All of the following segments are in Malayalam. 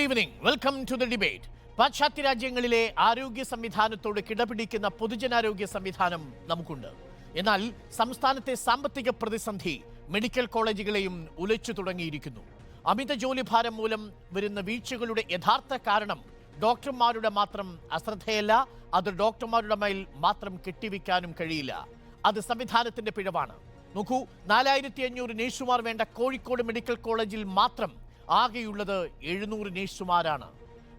Good evening, welcome to the debate. പാശ്ചാത്യ രാജ്യങ്ങളിലെ ആരോഗ്യ സംവിധാനത്തോട് കിടപിടിക്കുന്ന പൊതുജനാരോഗ്യ സംവിധാനം നമുക്കുണ്ട്. എന്നാൽ സംസ്ഥാനത്തെ സാമ്പത്തിക പ്രതിസന്ധി മെഡിക്കൽ കോളേജുകളെയും ഉലച്ചു തുടങ്ങിയിരിക്കുന്നു. അമിത ജോലിഭാരം മൂലം വരുന്ന വീഴ്ചകളുടെ യഥാർത്ഥ കാരണം ഡോക്ടർമാരുടെ മാത്രം അശ്രദ്ധയല്ല, അത് ഡോക്ടർമാരുടെ മേൽ മാത്രം കെട്ടിവെക്കാനും കഴിയില്ല. അത് സംവിധാനത്തിന്റെ പിഴവാണ്. നോക്കൂ, 4500 നേഴ്സുമാർ വേണ്ട കോഴിക്കോട് മെഡിക്കൽ കോളേജിൽ മാത്രം ആകെയുള്ളത് 700 നേഴ്സുമാരാണ്.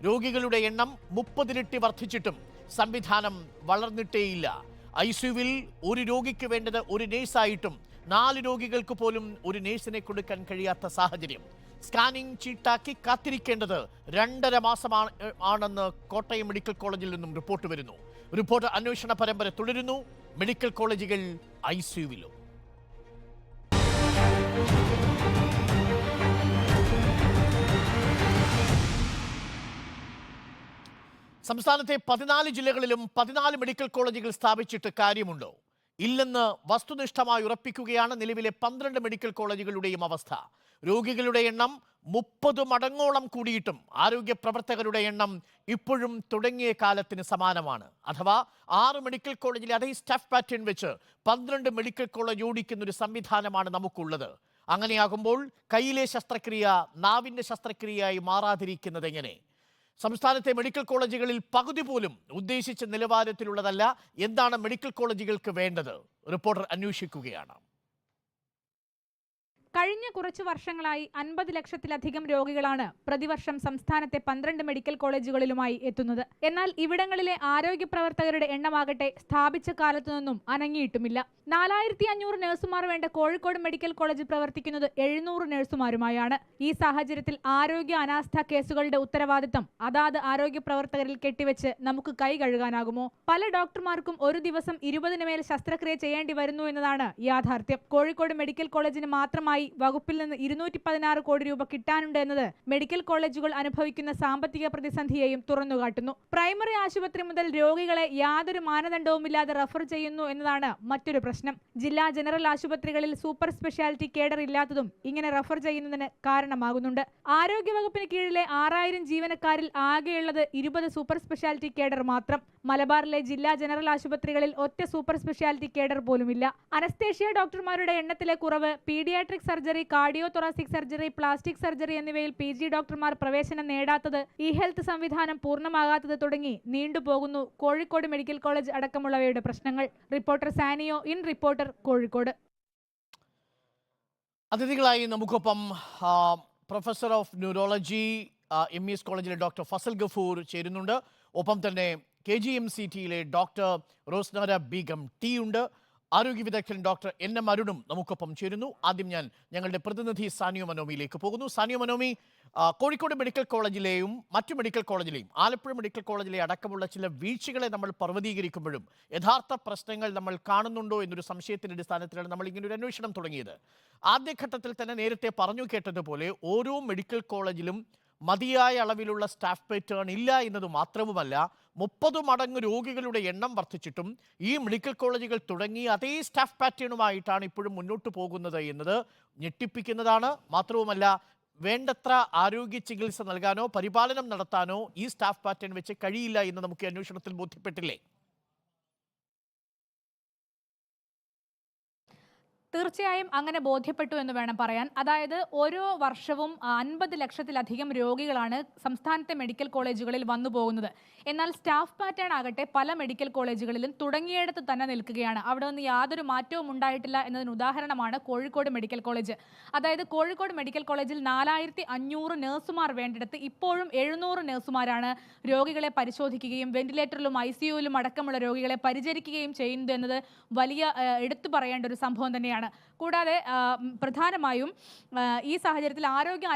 രോഗികളുടെ എണ്ണം 30 ഇരട്ടി വർദ്ധിച്ചിട്ടും സംവിധാനം വളർന്നിട്ടേയില്ല. ICUവിൽ ഒരു രോഗിക്ക് വേണ്ടത് ഒരു നേഴ്സായിട്ടും 4 രോഗികൾക്ക് പോലും ഒരു നേഴ്സിനെ കൊടുക്കാൻ കഴിയാത്ത സാഹചര്യം. സ്കാനിംഗ് ചീട്ടാക്കി കാത്തിരിക്കേണ്ടത് 2.5 മാസമാണെന്ന് കോട്ടയം മെഡിക്കൽ കോളേജിൽ നിന്നും റിപ്പോർട്ട് വരുന്നു. റിപ്പോർട്ട് അന്വേഷണ പരമ്പര തുടരുന്നു. മെഡിക്കൽ കോളേജുകൾ ICUവിലും. സംസ്ഥാനത്തെ 14 ജില്ലകളിലും 14 മെഡിക്കൽ കോളേജുകൾ സ്ഥാപിച്ചിട്ട് കാര്യമുണ്ടോ? ഇല്ലെന്ന് വസ്തുനിഷ്ഠമായി ഉറപ്പിക്കുകയാണ് നിലവിലെ 12 മെഡിക്കൽ കോളേജുകളുടെയും അവസ്ഥ. രോഗികളുടെ എണ്ണം 30 മടങ്ങോളം കൂടിയിട്ടും ആരോഗ്യ പ്രവർത്തകരുടെ എണ്ണം ഇപ്പോഴും തുടങ്ങിയ കാലത്തിന് സമാനമാണ്. അഥവാ 6 മെഡിക്കൽ കോളേജിലെ അതേ സ്റ്റാഫ് പാറ്റേൺ വെച്ച് 12 മെഡിക്കൽ കോളേജ് ഓടിക്കുന്ന ഒരു സംവിധാനമാണ് നമുക്കുള്ളത്. അങ്ങനെയാകുമ്പോൾ കയ്യിലെ ശസ്ത്രക്രിയ നാവിൻ്റെ ശസ്ത്രക്രിയയായി മാറാതിരിക്കുന്നത് എങ്ങനെ? സംസ്ഥാനത്തെ മെഡിക്കൽ കോളേജുകളിൽ പകുതി പോലും ഉദ്ദേശിച്ച നിലവാരത്തിലുള്ളതല്ല. എന്താണ് മെഡിക്കൽ കോളേജുകൾക്ക് വേണ്ടത്? റിപ്പോർട്ടർ അന്വേഷിക്കുകയാണ്. കഴിഞ്ഞ കുറച്ചു വർഷങ്ങളായി 50 ലക്ഷത്തിലധികം രോഗികളാണ് പ്രതിവർഷം സംസ്ഥാനത്തെ 12 മെഡിക്കൽ കോളേജുകളിലുമായി എത്തുന്നത്. എന്നാൽ ഇവിടങ്ങളിലെ ആരോഗ്യ പ്രവർത്തകരുടെ എണ്ണമാകട്ടെ സ്ഥാപിച്ച കാലത്തു നിന്നും അനങ്ങിയിട്ടുമില്ല. 4500 നഴ്സുമാർ വേണ്ട കോഴിക്കോട് മെഡിക്കൽ കോളേജ് പ്രവർത്തിക്കുന്നത് 700 നഴ്സുമാരുമായാണ്. ഈ സാഹചര്യത്തിൽ ആരോഗ്യ അനാസ്ഥ കേസുകളുടെ ഉത്തരവാദിത്തം അതാത് ആരോഗ്യ പ്രവർത്തകരിൽ കെട്ടിവെച്ച് നമുക്ക് കൈ കഴുകാനാകുമോ? പല ഡോക്ടർമാർക്കും ഒരു ദിവസം 20 മേൽ ശസ്ത്രക്രിയ ചെയ്യേണ്ടി വരുന്നു എന്നതാണ് യാഥാർത്ഥ്യം. കോഴിക്കോട് മെഡിക്കൽ കോളേജിന് മാത്രമായി വകുപ്പിൽ നിന്ന് 216 കോടി രൂപ കിട്ടാനുണ്ട് എന്നത് മെഡിക്കൽ കോളേജുകൾ അനുഭവിക്കുന്ന സാമ്പത്തിക പ്രതിസന്ധിയെയും തുറന്നുകാട്ടുന്നു. പ്രൈമറി ആശുപത്രി മുതൽ രോഗികളെ യാതൊരു മാനദണ്ഡവുമില്ലാതെ റഫർ ചെയ്യുന്നു എന്നതാണ് മറ്റൊരു പ്രശ്നം. ജില്ലാ ജനറൽ ആശുപത്രികളിൽ സൂപ്പർ സ്പെഷ്യാലിറ്റി കേഡർ ഇല്ലാത്തതും ഇങ്ങനെ റഫർ ചെയ്യുന്നതിന് കാരണമാകുന്നുണ്ട്. ആരോഗ്യവകുപ്പിന് കീഴിലെ 6000 ജീവനക്കാരിൽ ആകെയുള്ളത് 20 സൂപ്പർ സ്പെഷ്യാലിറ്റി കേഡർ മാത്രം. മലബാറിലെ ജില്ലാ ജനറൽ ആശുപത്രികളിൽ ഒറ്റ സൂപ്പർ സ്പെഷ്യാലിറ്റി കേഡർ പോലുമില്ല. അനസ്തേഷ്യ ഡോക്ടർമാരുടെ എണ്ണത്തിലെ കുറവ്, paediatric surgery, cardio thoracic surgery, plastic surgery എന്നിവയിൽ PG ഡോക്ടർമാർ പ്രവേശനം നേടാത്തത്, ഇ ഹെൽത്ത് സംവിധാനം പൂർണ്ണമാകാത്തത് തുടങ്ങി നീണ്ടുപോകുന്നു കോഴിക്കോട് മെഡിക്കൽ കോളേജ് അടക്കമുള്ളവയുടെ പ്രശ്നങ്ങൾ. Reporter Saniyo, in Reporter, Kozhikode. അതിഥികളായി നമുക്കൊപ്പം പ്രൊഫസർ ഓഫ് ന്യൂറോളജി MES കോളേജിലെ ഡോക്ടർ ഫസൽ ഗഫൂർ ചേരുന്നുണ്ട്. ഒപ്പം തന്നെ KGMCTയിലെ ഡോക്ടർ റോസ്നാര ബീഗം ടി ഉണ്ട്. ആരോഗ്യ വിദഗ്ധൻ ഡോക്ടർ NM അരുണും നമുക്കൊപ്പം ചേരുന്നു. ആദ്യം ഞാൻ ഞങ്ങളുടെ പ്രതിനിധി സാനിയോ മനോമിയിലേക്ക് പോകുന്നു. സാനിയോ മനോമി, കോഴിക്കോട് മെഡിക്കൽ കോളേജിലെയും മറ്റു മെഡിക്കൽ കോളേജിലെയും ആലപ്പുഴ മെഡിക്കൽ കോളേജിലെ അടക്കമുള്ള ചില വീഴ്ചകളെ നമ്മൾ പർവ്വതീകരിക്കുമ്പോഴും യഥാർത്ഥ പ്രശ്നങ്ങൾ നമ്മൾ കാണുന്നുണ്ടോ എന്നൊരു സംശയത്തിൻ്റെ അടിസ്ഥാനത്തിലാണ് നമ്മൾ ഇങ്ങനെ ഒരു അന്വേഷണം തുടങ്ങിയത്. ആദ്യഘട്ടത്തിൽ തന്നെ നേരത്തെ പറഞ്ഞു കേട്ടതുപോലെ ഓരോ മെഡിക്കൽ കോളേജിലും മതിയായ അളവിലുള്ള സ്റ്റാഫ് പാറ്റേൺ ഇല്ല എന്നത് മാത്രവുമല്ല, 30 മടങ്ങ് രോഗികളുടെ എണ്ണം വർദ്ധിച്ചിട്ടും ഈ മെഡിക്കൽ കോളേജുകൾ തുടങ്ങി അതേ സ്റ്റാഫ് പാറ്റേണുമായിട്ടാണ് ഇപ്പോഴും മുന്നോട്ട് പോകുന്നത് എന്നത് ഞെട്ടിപ്പിക്കുന്നതാണ്. മാത്രവുമല്ല, വേണ്ടത്ര ആരോഗ്യ ചികിത്സ നൽകാനോ പരിപാലനം നടത്താനോ ഈ സ്റ്റാഫ് പാറ്റേൺ വെച്ച് കഴിയില്ല എന്ന് നമുക്ക് അന്വേഷണത്തിൽ ബോധ്യപ്പെട്ടില്ലേ? തീർച്ചയായും അങ്ങനെ ബോധ്യപ്പെട്ടു എന്ന് വേണം പറയാൻ. അതായത് ഓരോ വർഷവും 50 ലക്ഷത്തിലധികം രോഗികളാണ് സംസ്ഥാനത്തെ മെഡിക്കൽ കോളേജുകളിൽ വന്നു പോകുന്നത്. എന്നാൽ സ്റ്റാഫ് പാറ്റേൺ ആകട്ടെ പല മെഡിക്കൽ കോളേജുകളിലും തുടങ്ങിയിടത്ത് തന്നെ നിൽക്കുകയാണ്. അവിടെ നിന്ന് യാതൊരു മാറ്റവും ഉണ്ടായിട്ടില്ല എന്നതിന് ഉദാഹരണമാണ് കോഴിക്കോട് മെഡിക്കൽ കോളേജ്. അതായത് കോഴിക്കോട് മെഡിക്കൽ കോളേജിൽ 4500 നഴ്സുമാർ വേണ്ടിടത്ത് ഇപ്പോഴും 700 നഴ്സുമാരാണ് രോഗികളെ പരിശോധിക്കുകയും വെന്റിലേറ്ററിലും ICUവിലും അടക്കമുള്ള രോഗികളെ പരിചരിക്കുകയും ചെയ്യുന്നത് എന്നത് വലിയ എടുത്തു പറയേണ്ട ഒരു സംഭവം തന്നെയാണ്. കൂടാതെ പ്രധാനമായും ഈ സാഹചര്യത്തിൽ ആരോഗ്യ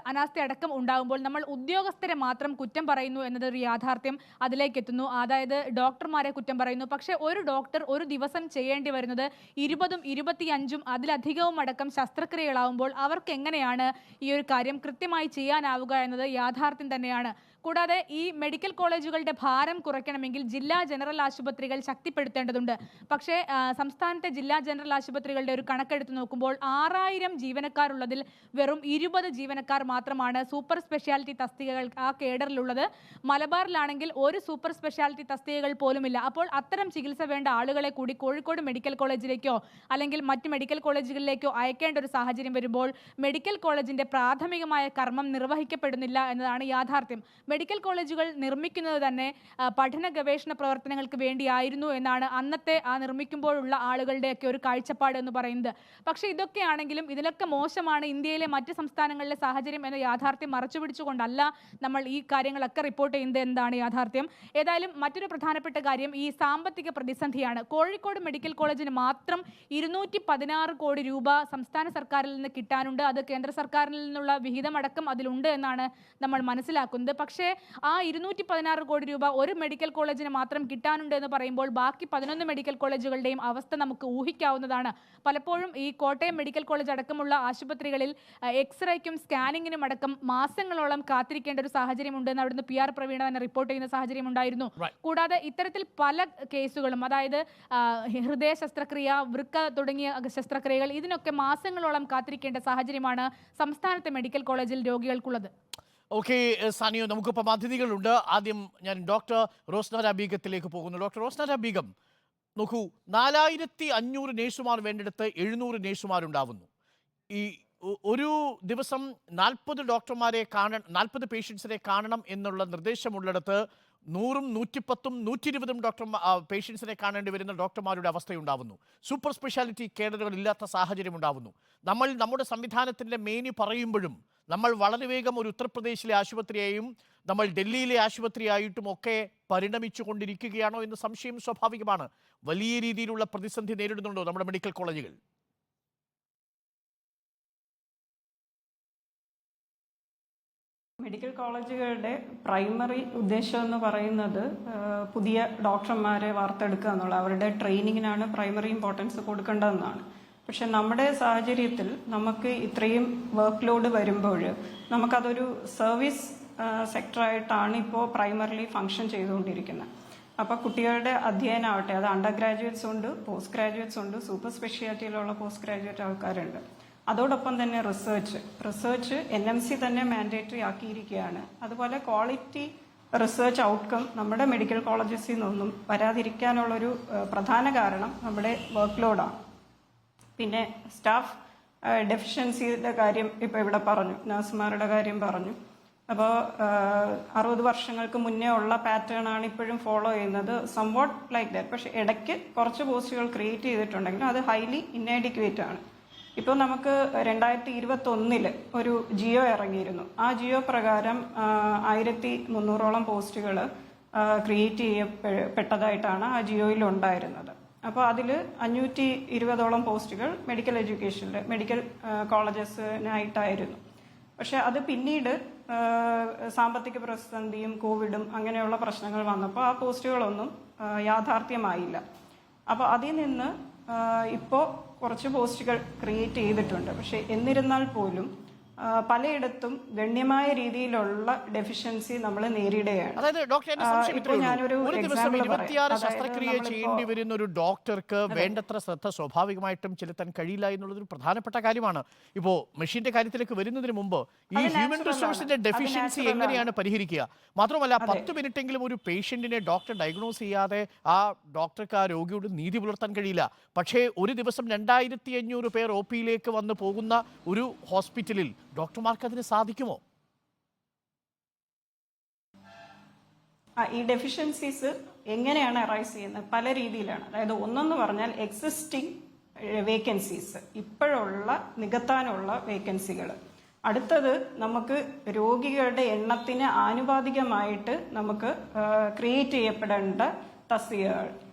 അനാസ്ഥ അടക്കം ഉണ്ടാകുമ്പോൾ നമ്മൾ ഉദ്യോഗസ്ഥരെ മാത്രം കുറ്റം പറയുന്നു എന്നതൊരു യാഥാർത്ഥ്യം അതിലേക്ക് എത്തുന്നു. അതായത് ഡോക്ടർമാരെ കുറ്റം പറയുന്നു. പക്ഷേ ഒരു ഡോക്ടർ ഒരു ദിവസം ചെയ്യേണ്ടി വരുന്നത് 20ഉം 25ഉം അതിലധികവും അടക്കം ശസ്ത്രക്രിയകളാവുമ്പോൾ അവർക്ക് എങ്ങനെയാണ് ഈ ഒരു കാര്യം കൃത്യമായി ചെയ്യാനാവുക എന്നത് യാഥാർത്ഥ്യം തന്നെയാണ്. കൂടാതെ ഈ മെഡിക്കൽ കോളേജുകളുടെ ഭാരം കുറയ്ക്കണമെങ്കിൽ ജില്ലാ ജനറൽ ആശുപത്രികൾ ശക്തിപ്പെടുത്തേണ്ടതുണ്ട്. പക്ഷേ സംസ്ഥാനത്തെ ജില്ലാ ജനറൽ ആശുപത്രികളുടെ ഒരു കണക്കെടുത്ത് നോക്കുമ്പോൾ 6000 ജീവനക്കാരുള്ളതിൽ വെറും 20 ജീവനക്കാർ മാത്രമാണ് സൂപ്പർ സ്പെഷ്യാലിറ്റി തസ്തികകൾ ആ കേഡറിലുള്ളത്. മലബാറിലാണെങ്കിൽ ഒരു സൂപ്പർ സ്പെഷ്യാലിറ്റി തസ്തികകൾ പോലുമില്ല. അപ്പോൾ അത്തരം ചികിത്സ വേണ്ട ആളുകളെ കൂടി കോഴിക്കോട് മെഡിക്കൽ കോളേജിലേക്കോ അല്ലെങ്കിൽ മറ്റ് മെഡിക്കൽ കോളേജുകളിലേക്കോ അയക്കേണ്ട ഒരു സാഹചര്യം വരുമ്പോൾ മെഡിക്കൽ കോളേജിന്റെ പ്രാഥമികമായ കർമ്മം നിർവഹിക്കപ്പെടുന്നില്ല എന്നതാണ് യാഥാർത്ഥ്യം. മെഡിക്കൽ കോളേജുകൾ നിർമ്മിക്കുന്നത് തന്നെ പഠന ഗവേഷണ പ്രവർത്തനങ്ങൾക്ക് വേണ്ടിയായിരുന്നു എന്നാണ് അന്നത്തെ ആ നിർമ്മിക്കുമ്പോഴുള്ള ആളുകളുടെയൊക്കെ ഒരു കാഴ്ചപ്പാട് എന്ന് പറയുന്നത്. പക്ഷേ ഇതൊക്കെയാണെങ്കിലും ഇതിലൊക്കെ മോശമാണ് ഇന്ത്യയിലെ മറ്റ് സംസ്ഥാനങ്ങളിലെ സാഹചര്യം എന്ന യാഥാർത്ഥ്യം മറച്ചുപിടിച്ചുകൊണ്ടല്ല നമ്മൾ ഈ കാര്യങ്ങളൊക്കെ റിപ്പോർട്ട് ചെയ്യുന്നത് എന്താണ് യാഥാർത്ഥ്യം. ഏതായാലും മറ്റൊരു പ്രധാനപ്പെട്ട കാര്യം ഈ സാമ്പത്തിക പ്രതിസന്ധിയാണ്. കോഴിക്കോട് മെഡിക്കൽ കോളേജിന് മാത്രം 216 കോടി രൂപ സംസ്ഥാന സർക്കാരിൽ നിന്ന് കിട്ടാനുണ്ട്. അത് കേന്ദ്ര സർക്കാരിൽ നിന്നുള്ള വിഹിതമടക്കം അതിലുണ്ട് എന്നാണ് നമ്മൾ മനസ്സിലാക്കുന്നത്. പക്ഷേ ആ 216 കോടി രൂപ ഒരു മെഡിക്കൽ കോളേജിന് മാത്രം കിട്ടാനുണ്ട് എന്ന് പറയുമ്പോൾ ബാക്കി 11 മെഡിക്കൽ കോളേജുകളുടെയും അവസ്ഥ നമുക്ക് ഊഹിക്കാവുന്നതാണ്. പലപ്പോഴും ഈ കോട്ടയം മെഡിക്കൽ കോളേജ് അടക്കമുള്ള ആശുപത്രികളിൽ എക്സ്റേക്കും സ്കാനിങ്ങിനും അടക്കം മാസങ്ങളോളം കാത്തിരിക്കേണ്ട ഒരു സാഹചര്യം ഉണ്ടെന്ന് അവിടുന്ന് PR പ്രവീണ തന്നെ റിപ്പോർട്ട് ചെയ്യുന്ന സാഹചര്യം ഉണ്ടായിരുന്നു. കൂടാതെ ഇത്തരത്തിൽ പല കേസുകളും, അതായത് ഹൃദയ ശസ്ത്രക്രിയ, വൃക്ക തുടങ്ങിയ ശസ്ത്രക്രിയകൾ, ഇതിനൊക്കെ മാസങ്ങളോളം കാത്തിരിക്കേണ്ട സാഹചര്യമാണ് സംസ്ഥാനത്തെ മെഡിക്കൽ കോളേജിൽ രോഗികൾക്കുള്ളത്. ഓക്കെ സാനിയോ, നമുക്കിപ്പം അതിഥികളുണ്ട്. ആദ്യം ഞാൻ ഡോക്ടർ റോസ്നര ബീഗത്തിലേക്ക് പോകുന്നു. ഡോക്ടർ റോസ്നര ബീഗം, നോക്കൂ, 4500 നേഴ്സുമാർ വേണ്ടിടത്ത് 700 നേഴ്സുമാരുണ്ടാവുന്നു. ഈ ഒരു ദിവസം 40 ഡോക്ടർമാരെ 40 പേഷ്യൻസിനെ കാണണം എന്നുള്ള നിർദ്ദേശമുള്ളിടത്ത് 100ഉം 110ഉം 120ഉം പേഷ്യൻസിനെ കാണേണ്ടി വരുന്ന ഡോക്ടർമാരുടെ അവസ്ഥയുണ്ടാവുന്നു. സൂപ്പർ സ്പെഷ്യാലിറ്റി കേഡറുകൾ ഇല്ലാത്ത സാഹചര്യം ഉണ്ടാവുന്നു. നമ്മൾ നമ്മുടെ സംവിധാനത്തിൻ്റെ മേനി പറയുമ്പോഴും നമ്മൾ വളരെ വേഗം ഒരു ഉത്തർപ്രദേശിലെ ആശുപത്രിയെയും നമ്മൾ ഡൽഹിയിലെ ആശുപത്രിയായിട്ടും ഒക്കെ പരിണമിച്ചു കൊണ്ടിരിക്കുകയാണോ എന്ന സംശയം സ്വാഭാവികമാണ്. വലിയ രീതിയിലുള്ള പ്രതിസന്ധി നേരിടുന്നുണ്ടോ നമ്മുടെ മെഡിക്കൽ കോളേജുകൾ? മെഡിക്കൽ കോളേജുകളുടെ പ്രൈമറി ഉദ്ദേശം എന്ന് പറയുന്നത് പുതിയ ഡോക്ടർമാരെ വാർത്തെടുക്കുക എന്നുള്ള, അവരുടെ ട്രെയിനിങ്ങിനാണ് പ്രൈമറി ഇമ്പോർട്ടൻസ് കൊടുക്കേണ്ടതെന്നാണ്. പക്ഷെ നമ്മുടെ സാഹചര്യത്തിൽ നമുക്ക് ഇത്രയും വർക്ക് ലോഡ് വരുമ്പോൾ നമുക്കതൊരു സർവീസ് സെക്ടറായിട്ടാണ് ഇപ്പോൾ പ്രൈമറിലി ഫങ്ഷൻ ചെയ്തുകൊണ്ടിരിക്കുന്നത്. അപ്പോൾ കുട്ടികളുടെ അധ്യയനമാവട്ടെ, അത് അണ്ടർ ഗ്രാജുവേറ്റ്സ് ഉണ്ട്, പോസ്റ്റ് ഗ്രാജുവേറ്റ്സ് ഉണ്ട്, സൂപ്പർ സ്പെഷ്യാലിറ്റിയിലുള്ള പോസ്റ്റ് ഗ്രാജുവേറ്റ് ആൾക്കാരുണ്ട്. അതോടൊപ്പം തന്നെ റിസർച്ച് NMC തന്നെ മാൻഡേറ്ററി ആക്കിയിരിക്കുകയാണ്. അതുപോലെ ക്വാളിറ്റി റിസർച്ച് ഔട്ട്കം നമ്മുടെ മെഡിക്കൽ കോളേജസിൽ നിന്നൊന്നും വരാതിരിക്കാനുള്ളൊരു പ്രധാന കാരണം നമ്മുടെ വർക്ക് ലോഡാണ്. പിന്നെ സ്റ്റാഫ് ഡെഫിഷ്യൻസിയുടെ കാര്യം ഇപ്പോൾ ഇവിടെ പറഞ്ഞു, നഴ്സുമാരുടെ കാര്യം പറഞ്ഞു. അപ്പോൾ 60 വർഷങ്ങൾക്ക് മുന്നേ ഉള്ള പാറ്റേൺ ആണ് ഇപ്പോഴും ഫോളോ ചെയ്യുന്നത്, സംവാട്ട് ലൈക്ക് ദാറ്റ്. പക്ഷെ ഇടയ്ക്ക് കുറച്ച് പോസ്റ്റുകൾ ക്രിയേറ്റ് ചെയ്തിട്ടുണ്ടെങ്കിലും അത് ഹൈലി ഇന്നാഡിക്വേറ്റ് ആണ്. ഇപ്പോൾ നമുക്ക് 2021 ഒരു ജിയോ ഇറങ്ങിയിരുന്നു. ആ ജിയോ പ്രകാരം 1300ഓളം പോസ്റ്റുകൾ ക്രിയേറ്റ് ചെയ്യപ്പെട്ടതായിട്ടാണ് ആ ജിയോയിൽ ഉണ്ടായിരുന്നത്. അപ്പോൾ അതിൽ 520ഓളം പോസ്റ്റുകൾ മെഡിക്കൽ എഡ്യൂക്കേഷനിൽ മെഡിക്കൽ കോളേജസിനായിട്ടായിരുന്നു. പക്ഷെ അത് പിന്നീട് സാമ്പത്തിക പ്രതിസന്ധിയും കോവിഡും അങ്ങനെയുള്ള പ്രശ്നങ്ങൾ വന്നപ്പോൾ ആ പോസ്റ്റുകളൊന്നും യാഥാർത്ഥ്യമായില്ല. അപ്പോൾ അതിൽ നിന്ന് ഇപ്പോൾ കുറച്ച് പോസ്റ്റുകൾ ക്രിയേറ്റ് ചെയ്തിട്ടുണ്ട്. പക്ഷെ എന്നിരുന്നാൽ പോലും പലയിടത്തും ഗണ്യമായ രീതിയിലുള്ള ഡെഫിഷ്യൻസി നമ്മൾ നേരിടുകയാണ്. അതായത് ഡോക്ടർ, ഒരു ദിവസം 26 ശസ്ത്രക്രിയ ചെയ്യേണ്ടി വരുന്ന ഒരു ഡോക്ടർക്ക് വേണ്ടത്ര ശ്രദ്ധ സ്വാഭാവികമായിട്ടും ചെലുത്താൻ കഴിയില്ല എന്നുള്ളതൊരു പ്രധാനപ്പെട്ട കാര്യമാണ്. ഇപ്പോൾ മെഷീന്റെ കാര്യത്തിലേക്ക് വരുന്നതിന് മുമ്പ് ഈ ഹ്യൂമൻ റിസോഴ്സിന്റെ ഡെഫിഷ്യൻസി എങ്ങനെയാണ് പരിഹരിക്കുക? മാത്രമല്ല 10 മിനിറ്റെങ്കിലും ഒരു പേഷ്യന്റിനെ ഡോക്ടർ ഡയഗ്നോസ് ചെയ്യാതെ ആ ഡോക്ടർക്ക് ആ രോഗിയോട് നീതി പുലർത്താൻ കഴിയില്ല. പക്ഷേ ഒരു ദിവസം 2500 പേർ OPയിലേക്ക് വന്ന് പോകുന്ന ഒരു ഹോസ്പിറ്റലിൽ ഡോക്ടർമാർക്ക് അതിന് സാധിക്കുമോ? ഈ ഡെഫിഷ്യൻസീസ് എങ്ങനെയാണ് അറൈസ് ചെയ്യുന്നത്? പല രീതിയിലാണ്. അതായത് ഒന്നെന്ന് പറഞ്ഞാൽ എക്സിസ്റ്റിംഗ് വേക്കൻസീസ്, ഇപ്പോഴുള്ള നികത്താനുള്ള വേക്കൻസികൾ. അടുത്തത് നമുക്ക് രോഗികളുടെ എണ്ണത്തിന് ആനുപാതികമായിട്ട് നമുക്ക് ക്രിയേറ്റ് ചെയ്യപ്പെടേണ്ട തസ്തികകൾ.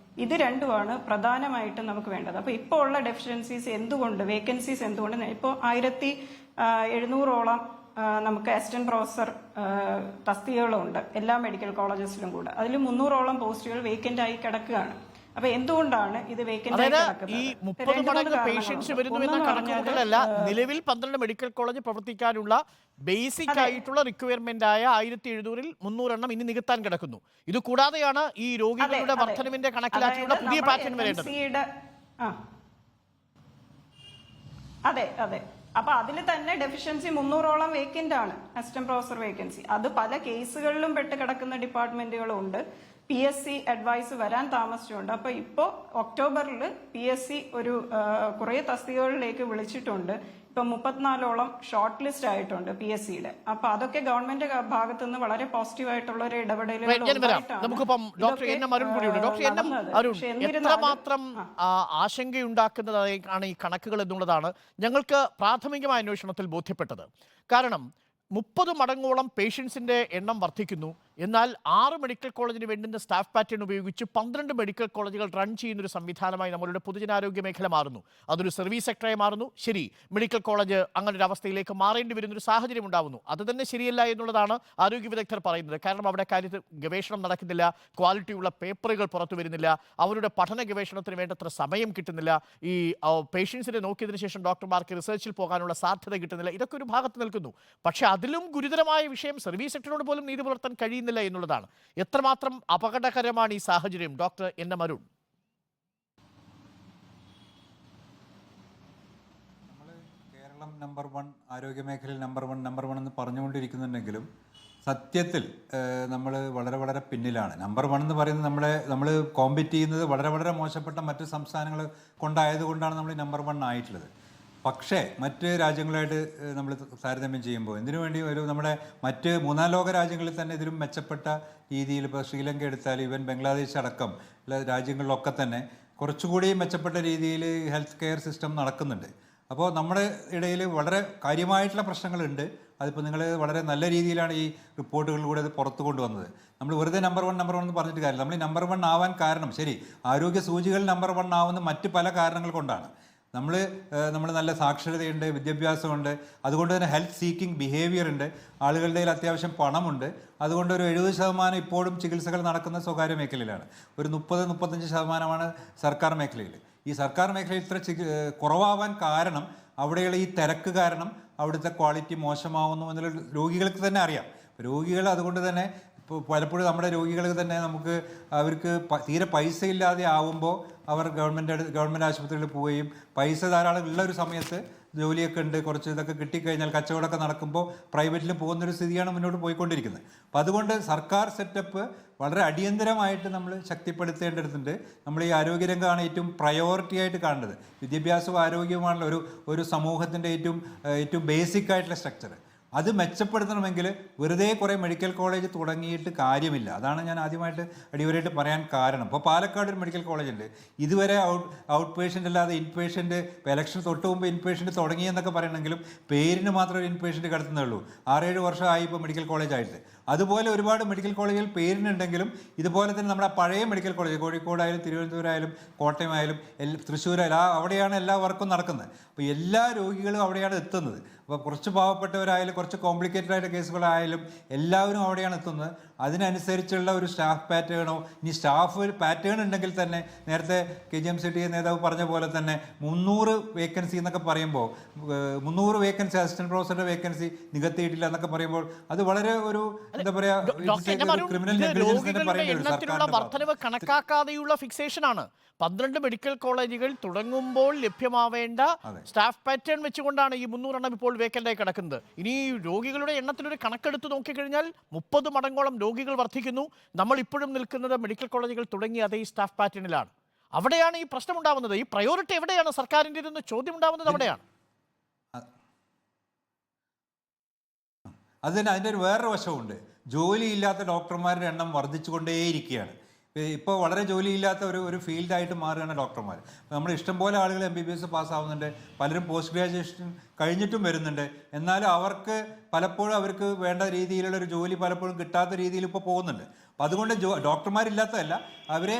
ഇത് രണ്ടുമാണ് പ്രധാനമായിട്ടും നമുക്ക് വേണ്ടത്. അപ്പോൾ ഇപ്പോൾ ഉള്ള ഡെഫിഷ്യൻസീസ് എന്തുകൊണ്ട്, വേക്കൻസീസ് എന്തുകൊണ്ട്, ഇപ്പോൾ 1700ഓളം നമുക്ക് അസിസ്റ്റന്റ് പ്രൊഫസർ തസ്തികകളുണ്ട് എല്ലാ മെഡിക്കൽ കോളേജസിലും കൂടെ. അതിൽ 300ഓളം പോസ്റ്റുകൾ വേക്കൻ്റ് ആയി കിടക്കുകയാണ്. അപ്പൊ എന്തുകൊണ്ടാണ് ഇത് വേക്കന്റ് ആയി അതായത് ഈ 30 മടങ്ങ് പേഷ്യൻസ് വരുന്നു എന്ന കണക്കുകൂട്ടലല്ല, നിലവിൽ 12 മെഡിക്കൽ കോളേജ് പ്രവർത്തിക്കാനുള്ള ബേസിക് ആയിട്ടുള്ള റിക്വയർമെന്റ് ആയ 1700-ൽ 300 എണ്ണം ഇനി നികത്താൻ കിടക്കുന്നു. ഇത് കൂടാതെയാണ് ഈ രോഗികളുടെ വർധനവിന്റെ കണക്കിലാക്കിയുള്ള പുതിയ പാറ്റേൺ വരേണ്ടത്. അതെ അതെ. അപ്പൊ അതിൽ തന്നെ ഡെഫിഷ്യൻസി 300ഓളം വേക്കന്റ് ആണ്, അസിസ്റ്റന്റ് പ്രൊഫസർ വേക്കൻസി. അത് പല കേസുകളിലും പെട്ട് കിടക്കുന്ന ഡിപ്പാർട്ട്മെന്റുകളും ഉണ്ട്. PSC അഡ്വൈസ് വരാൻ താമസിച്ചുണ്ട്. അപ്പൊ ഇപ്പോ ഒക്ടോബറിൽ PSC ഒരു കുറെ തസ്തികകളിലേക്ക് വിളിച്ചിട്ടുണ്ട്. ഇപ്പൊ 34ഓളം ഷോർട്ട് ലിസ്റ്റ് ആയിട്ടുണ്ട് PSCയുടെ. അപ്പൊ അതൊക്കെ ഗവൺമെന്റ് ഭാഗത്തു നിന്ന് വളരെ പോസിറ്റീവ് ആയിട്ടുള്ള ഒരു നമുക്കിപ്പം ഡോക്ടർ എൻ എം അരുൺ കൂടിയുണ്ട്. ഡോക്ടർ എൻ എം അരുൺ, എത്രമാത്രം ആശങ്കയുണ്ടാക്കുന്നതാണ് ഈ കണക്കുകൾ എന്നുള്ളതാണ് ഞങ്ങൾക്ക് പ്രാഥമികമായ അന്വേഷണത്തിൽ ബോധ്യപ്പെട്ടത്. കാരണം 30 മടങ്ങോളം പേഷ്യൻസിന്റെ എണ്ണം വർദ്ധിക്കുന്നു, എന്നാൽ 6 മെഡിക്കൽ കോളേജിന് വേണ്ടുന്ന സ്റ്റാഫ് പാറ്റേൺ ഉപയോഗിച്ച് 12 മെഡിക്കൽ കോളേജുകൾ റൺ ചെയ്യുന്ന ഒരു സംവിധാനമായി നമ്മളുടെ പൊതുജനാരോഗ്യ മേഖല മാറുന്നു. അതൊരു സർവീസ് സെക്ടറായി മാറുന്നു. ശരി, മെഡിക്കൽ കോളേജ് അങ്ങനെ ഒരു അവസ്ഥയിലേക്ക് മാറേണ്ടി വരുന്നൊരു സാഹചര്യം ഉണ്ടാവുന്നു. അത് തന്നെ ശരിയല്ല എന്നുള്ളതാണ് ആരോഗ്യ വിദഗ്ധർ പറയുന്നത്. കാരണം അവിടെ കാര്യത്തിൽ ഗവേഷണം നടക്കുന്നില്ല, ക്വാളിറ്റിയുള്ള പേപ്പറുകൾ പുറത്തു വരുന്നില്ല, അവരുടെ പഠന ഗവേഷണത്തിന് വേണ്ടത്ര സമയം കിട്ടുന്നില്ല, ഈ പേഷ്യൻസിനെ നോക്കിയതിനു ശേഷം ഡോക്ടർമാർക്ക് റിസർച്ചിൽ പോകാനുള്ള സാധ്യത കിട്ടുന്നില്ല. ഇതൊക്കെ ഒരു ഭാഗത്ത് നിൽക്കുന്നു. പക്ഷേ അതിലും ഗുരുതരമായ വിഷയം സർവീസ് സെക്ടറിനോട് പോലും നീതി പുലർത്താൻ കഴിയുന്നില്ല എന്നുള്ളതാണ്. എത്രമാത്രം അപകടകരമാണ് ഈ സാഹചര്യം, doctor N M Arun? Keralam number 1, ആരോഗ്യ മേഖലയിൽ നമ്പർ 1 എന്ന് പറഞ്ഞുകൊണ്ടിരിക്കുന്നുണ്ടെങ്കിലും സത്യത്തിൽ നമ്മൾ വളരെ വളരെ പിന്നിലാണ്. നമ്പർ 1 എന്ന് പറയുന്നത് നമ്മൾ കോമ്പീറ്റ് ചെയ്യുന്നത് വളരെ വളരെ മോശപ്പെട്ട മറ്റ് സംസ്ഥാനങ്ങൾ കൊണ്ടായതുകൊണ്ടാണ് നമ്മൾ നമ്പർ 1 ആയിട്ടുള്ളത്. പക്ഷേ മറ്റ് രാജ്യങ്ങളായിട്ട് നമ്മൾ താരതമ്യം ചെയ്യുമ്പോൾ എന്തിനു വേണ്ടി നമ്മുടെ മറ്റ് 3-ാം ലോക രാജ്യങ്ങളിൽ തന്നെ ഇതിലും മെച്ചപ്പെട്ട രീതിയിൽ, ഇപ്പോൾ ശ്രീലങ്ക എടുത്താൽ ഈവൻ ബംഗ്ലാദേശ് അടക്കം രാജ്യങ്ങളിലൊക്കെ തന്നെ കുറച്ചുകൂടി മെച്ചപ്പെട്ട രീതിയിൽ ഹെൽത്ത് കെയർ സിസ്റ്റം നടക്കുന്നുണ്ട്. അപ്പോൾ നമ്മുടെ ഇടയിൽ വളരെ കാര്യമായിട്ടുള്ള പ്രശ്നങ്ങളുണ്ട്. അതിപ്പോൾ നിങ്ങൾ വളരെ നല്ല രീതിയിലാണ് ഈ റിപ്പോർട്ടുകളിലൂടെ അത് പുറത്തു കൊണ്ടുവന്നത്. നമ്മൾ വെറുതെ നമ്പർ 1 എന്ന് പറഞ്ഞിട്ട് കാര്യമില്ല. നമ്മൾ നമ്പർ 1 ആവാൻ കാരണം, ശരി, ആരോഗ്യ സൂചികൾ നമ്പർ 1 ആവുന്ന മറ്റ് പല കാരണങ്ങൾ കൊണ്ടാണ്. നമ്മൾ നല്ല സാക്ഷരതയുണ്ട്, വിദ്യാഭ്യാസമുണ്ട്, അതുകൊണ്ട് തന്നെ ഹെൽത്ത് സീക്കിംഗ് ബിഹേവിയർ ഉണ്ട്, ആളുകളുടെ കയ്യിൽ അത്യാവശ്യം പണമുണ്ട്. അതുകൊണ്ട് ഒരു 70% ഇപ്പോഴും ചികിത്സകൾ നടക്കുന്ന സ്വകാര്യ മേഖലയിലാണ്. ഒരു 30-35% സർക്കാർ മേഖലയിൽ. ഈ സർക്കാർ മേഖലയിൽ ഇത്ര കുറവാവാൻ കാരണം അവിടെയുള്ള ഈ തിരക്ക് കാരണം അവിടുത്തെ ക്വാളിറ്റി മോശമാവുന്നു എന്നുള്ള രോഗികൾക്ക് തന്നെ അറിയാം. രോഗികൾ അതുകൊണ്ട് തന്നെ ഇപ്പോൾ പലപ്പോഴും നമ്മുടെ രോഗികൾക്ക് തന്നെ അവർക്ക് തീരെ പൈസ ഇല്ലാതെ ആവുമ്പോൾ അവർ ഗവൺമെൻറ് ആശുപത്രികളിൽ പോവുകയും പൈസ ധാരാളം ഉള്ള ഒരു സമയത്ത് ജോലിയൊക്കെ ഉണ്ട്, കുറച്ച് ഇതൊക്കെ കിട്ടിക്കഴിഞ്ഞാൽ കച്ചവടമൊക്കെ നടക്കുമ്പോൾ പ്രൈവറ്റിൽ പോകുന്നൊരു സ്ഥിതിയാണ് മുന്നോട്ട് പോയിക്കൊണ്ടിരിക്കുന്നത്. അപ്പോൾ അതുകൊണ്ട് സർക്കാർ സെറ്റപ്പ് വളരെ അടിയന്തരമായിട്ട് നമ്മൾ ശക്തിപ്പെടുത്തേണ്ടതുണ്ട്. നമ്മൾ ഈ ആരോഗ്യരംഗമാണ് ഏറ്റവും പ്രയോറിറ്റി ആയിട്ട് കാണേണ്ടത്. വിദ്യാഭ്യാസവും ആരോഗ്യവുമാണല്ലോ ഒരു സമൂഹത്തിൻ്റെ ഏറ്റവും ബേസിക് ആയിട്ടുള്ള സ്ട്രക്ചർ. അത് മെച്ചപ്പെടുത്തണമെങ്കിൽ വെറുതെ കുറേ മെഡിക്കൽ കോളേജ് തുടങ്ങിയിട്ട് കാര്യമില്ല. അതാണ് ഞാൻ ആദ്യമായിട്ട് അടിവരായിട്ട് പറയാൻ കാരണം. ഇപ്പോൾ പാലക്കാട് ഒരു മെഡിക്കൽ കോളേജ് ഉണ്ട്. ഇതുവരെ ഔട്ട് പേഷ്യൻ്റ് അല്ലാതെ ഇൻപേഷ്യൻ്റ്, ഇപ്പോൾ ഇലക്ഷൻ തൊട്ട് മുമ്പ് ഇൻപേഷ്യൻ്റ് തുടങ്ങിയെന്നൊക്കെ പറയണമെങ്കിലും പേരിന് മാത്രം ഒരു ഇൻപേഷ്യൻ്റ് കിടത്തുന്നേ ഉള്ളൂ. 6-7 വർഷമായി ഇപ്പോൾ മെഡിക്കൽ കോളേജായിട്ട്. അതുപോലെ ഒരുപാട് മെഡിക്കൽ കോളേജുകൾ പേരിനുണ്ടെങ്കിലും ഇതുപോലെ തന്നെ നമ്മുടെ പഴയ മെഡിക്കൽ കോളേജ് കോഴിക്കോടായാലും തിരുവനന്തപുരമായാലും കോട്ടയമായാലും തൃശ്ശൂരായാലും അവിടെയാണ് എല്ലാ വർക്കും നടക്കുന്നത്. അപ്പോൾ എല്ലാ രോഗികളും അവിടെയാണ് എത്തുന്നത്. അപ്പോൾ കുറച്ച് പാവപ്പെട്ടവരായാലും കുറച്ച് കോംപ്ലിക്കേറ്റഡ് ആയിട്ട് കേസുകളായാലും എല്ലാവരും അവിടെയാണ് എത്തുന്നത്. അതിനനുസരിച്ചുള്ള ഒരു സ്റ്റാഫ് പാറ്റേണോ, ഇനി സ്റ്റാഫ് പാറ്റേൺ ഉണ്ടെങ്കിൽ തന്നെ നേരത്തെ KGMCT നേതാവ് പറഞ്ഞ പോലെ തന്നെ 300 വേക്കൻസി എന്നൊക്കെ പറയുമ്പോൾ 300 വേക്കൻസി അസിസ്റ്റന്റ് പ്രൊഫസറുടെ വേക്കൻസി നികത്തിയിട്ടില്ല എന്നൊക്കെ പറയുമ്പോൾ അത് വളരെ ഒരു എന്താ പറയുക, ക്രിമിനൽ നെഗ്ലിജൻസ് വർധനവ് കണക്കാക്കാതെയുള്ള ഫിക്സേഷൻ ആണ്. 12 മെഡിക്കൽ കോളേജുകൾ തുടങ്ങുമ്പോൾ ലഭ്യമാവേണ്ട സ്റ്റാഫ് പാറ്റേൺ വെച്ചുകൊണ്ടാണ് ഈ 300 എണ്ണം ഇപ്പോൾ വേക്കൻ്റായി കിടക്കുന്നത്. ഇനി രോഗികളുടെ എണ്ണത്തിലൊരു കണക്കെടുത്ത് നോക്കിക്കഴിഞ്ഞാൽ 30 മടങ്ങോളം രോഗികൾ വർദ്ധിക്കുന്നു. നമ്മൾ ഇപ്പോഴും നിൽക്കുന്നത് മെഡിക്കൽ കോളേജുകൾ തുടങ്ങിയ അതേ സ്റ്റാഫ് പാറ്റേണിലാണ്. അവിടെയാണ് ഈ പ്രശ്നം ഉണ്ടാവുന്നത്. ഈ പ്രയോറിറ്റി എവിടെയാണ് സർക്കാരിൻ്റെ ഇതെന്ന് ചോദ്യം ഉണ്ടാവുന്നത് അവിടെയാണ്. അതിൻ്റെ ഒരു വേറൊരു വശമുണ്ട്. ജോലിയില്ലാത്ത ഡോക്ടർമാരുടെ എണ്ണം വർദ്ധിച്ചുകൊണ്ടേയിരിക്കുകയാണ്. ഇപ്പോൾ വളരെ ജോലിയില്ലാത്ത ഒരു ഫീൽഡായിട്ട് മാറുകയാണ് ഡോക്ടർമാർ. നമ്മൾ ഇഷ്ടംപോലെ ആളുകൾ MBBS പാസ്സാവുന്നുണ്ട്, പലരും പോസ്റ്റ് ഗ്രാജുവേഷൻ കഴിഞ്ഞിട്ടും വരുന്നുണ്ട്. എന്നാലും പലപ്പോഴും അവർക്ക് വേണ്ട രീതിയിലുള്ള ഒരു ജോലി പലപ്പോഴും കിട്ടാത്ത രീതിയിൽ ഇപ്പോൾ പോകുന്നുണ്ട്. അപ്പം അതുകൊണ്ട് ഡോക്ടർമാരില്ലാത്തതല്ല, അവരെ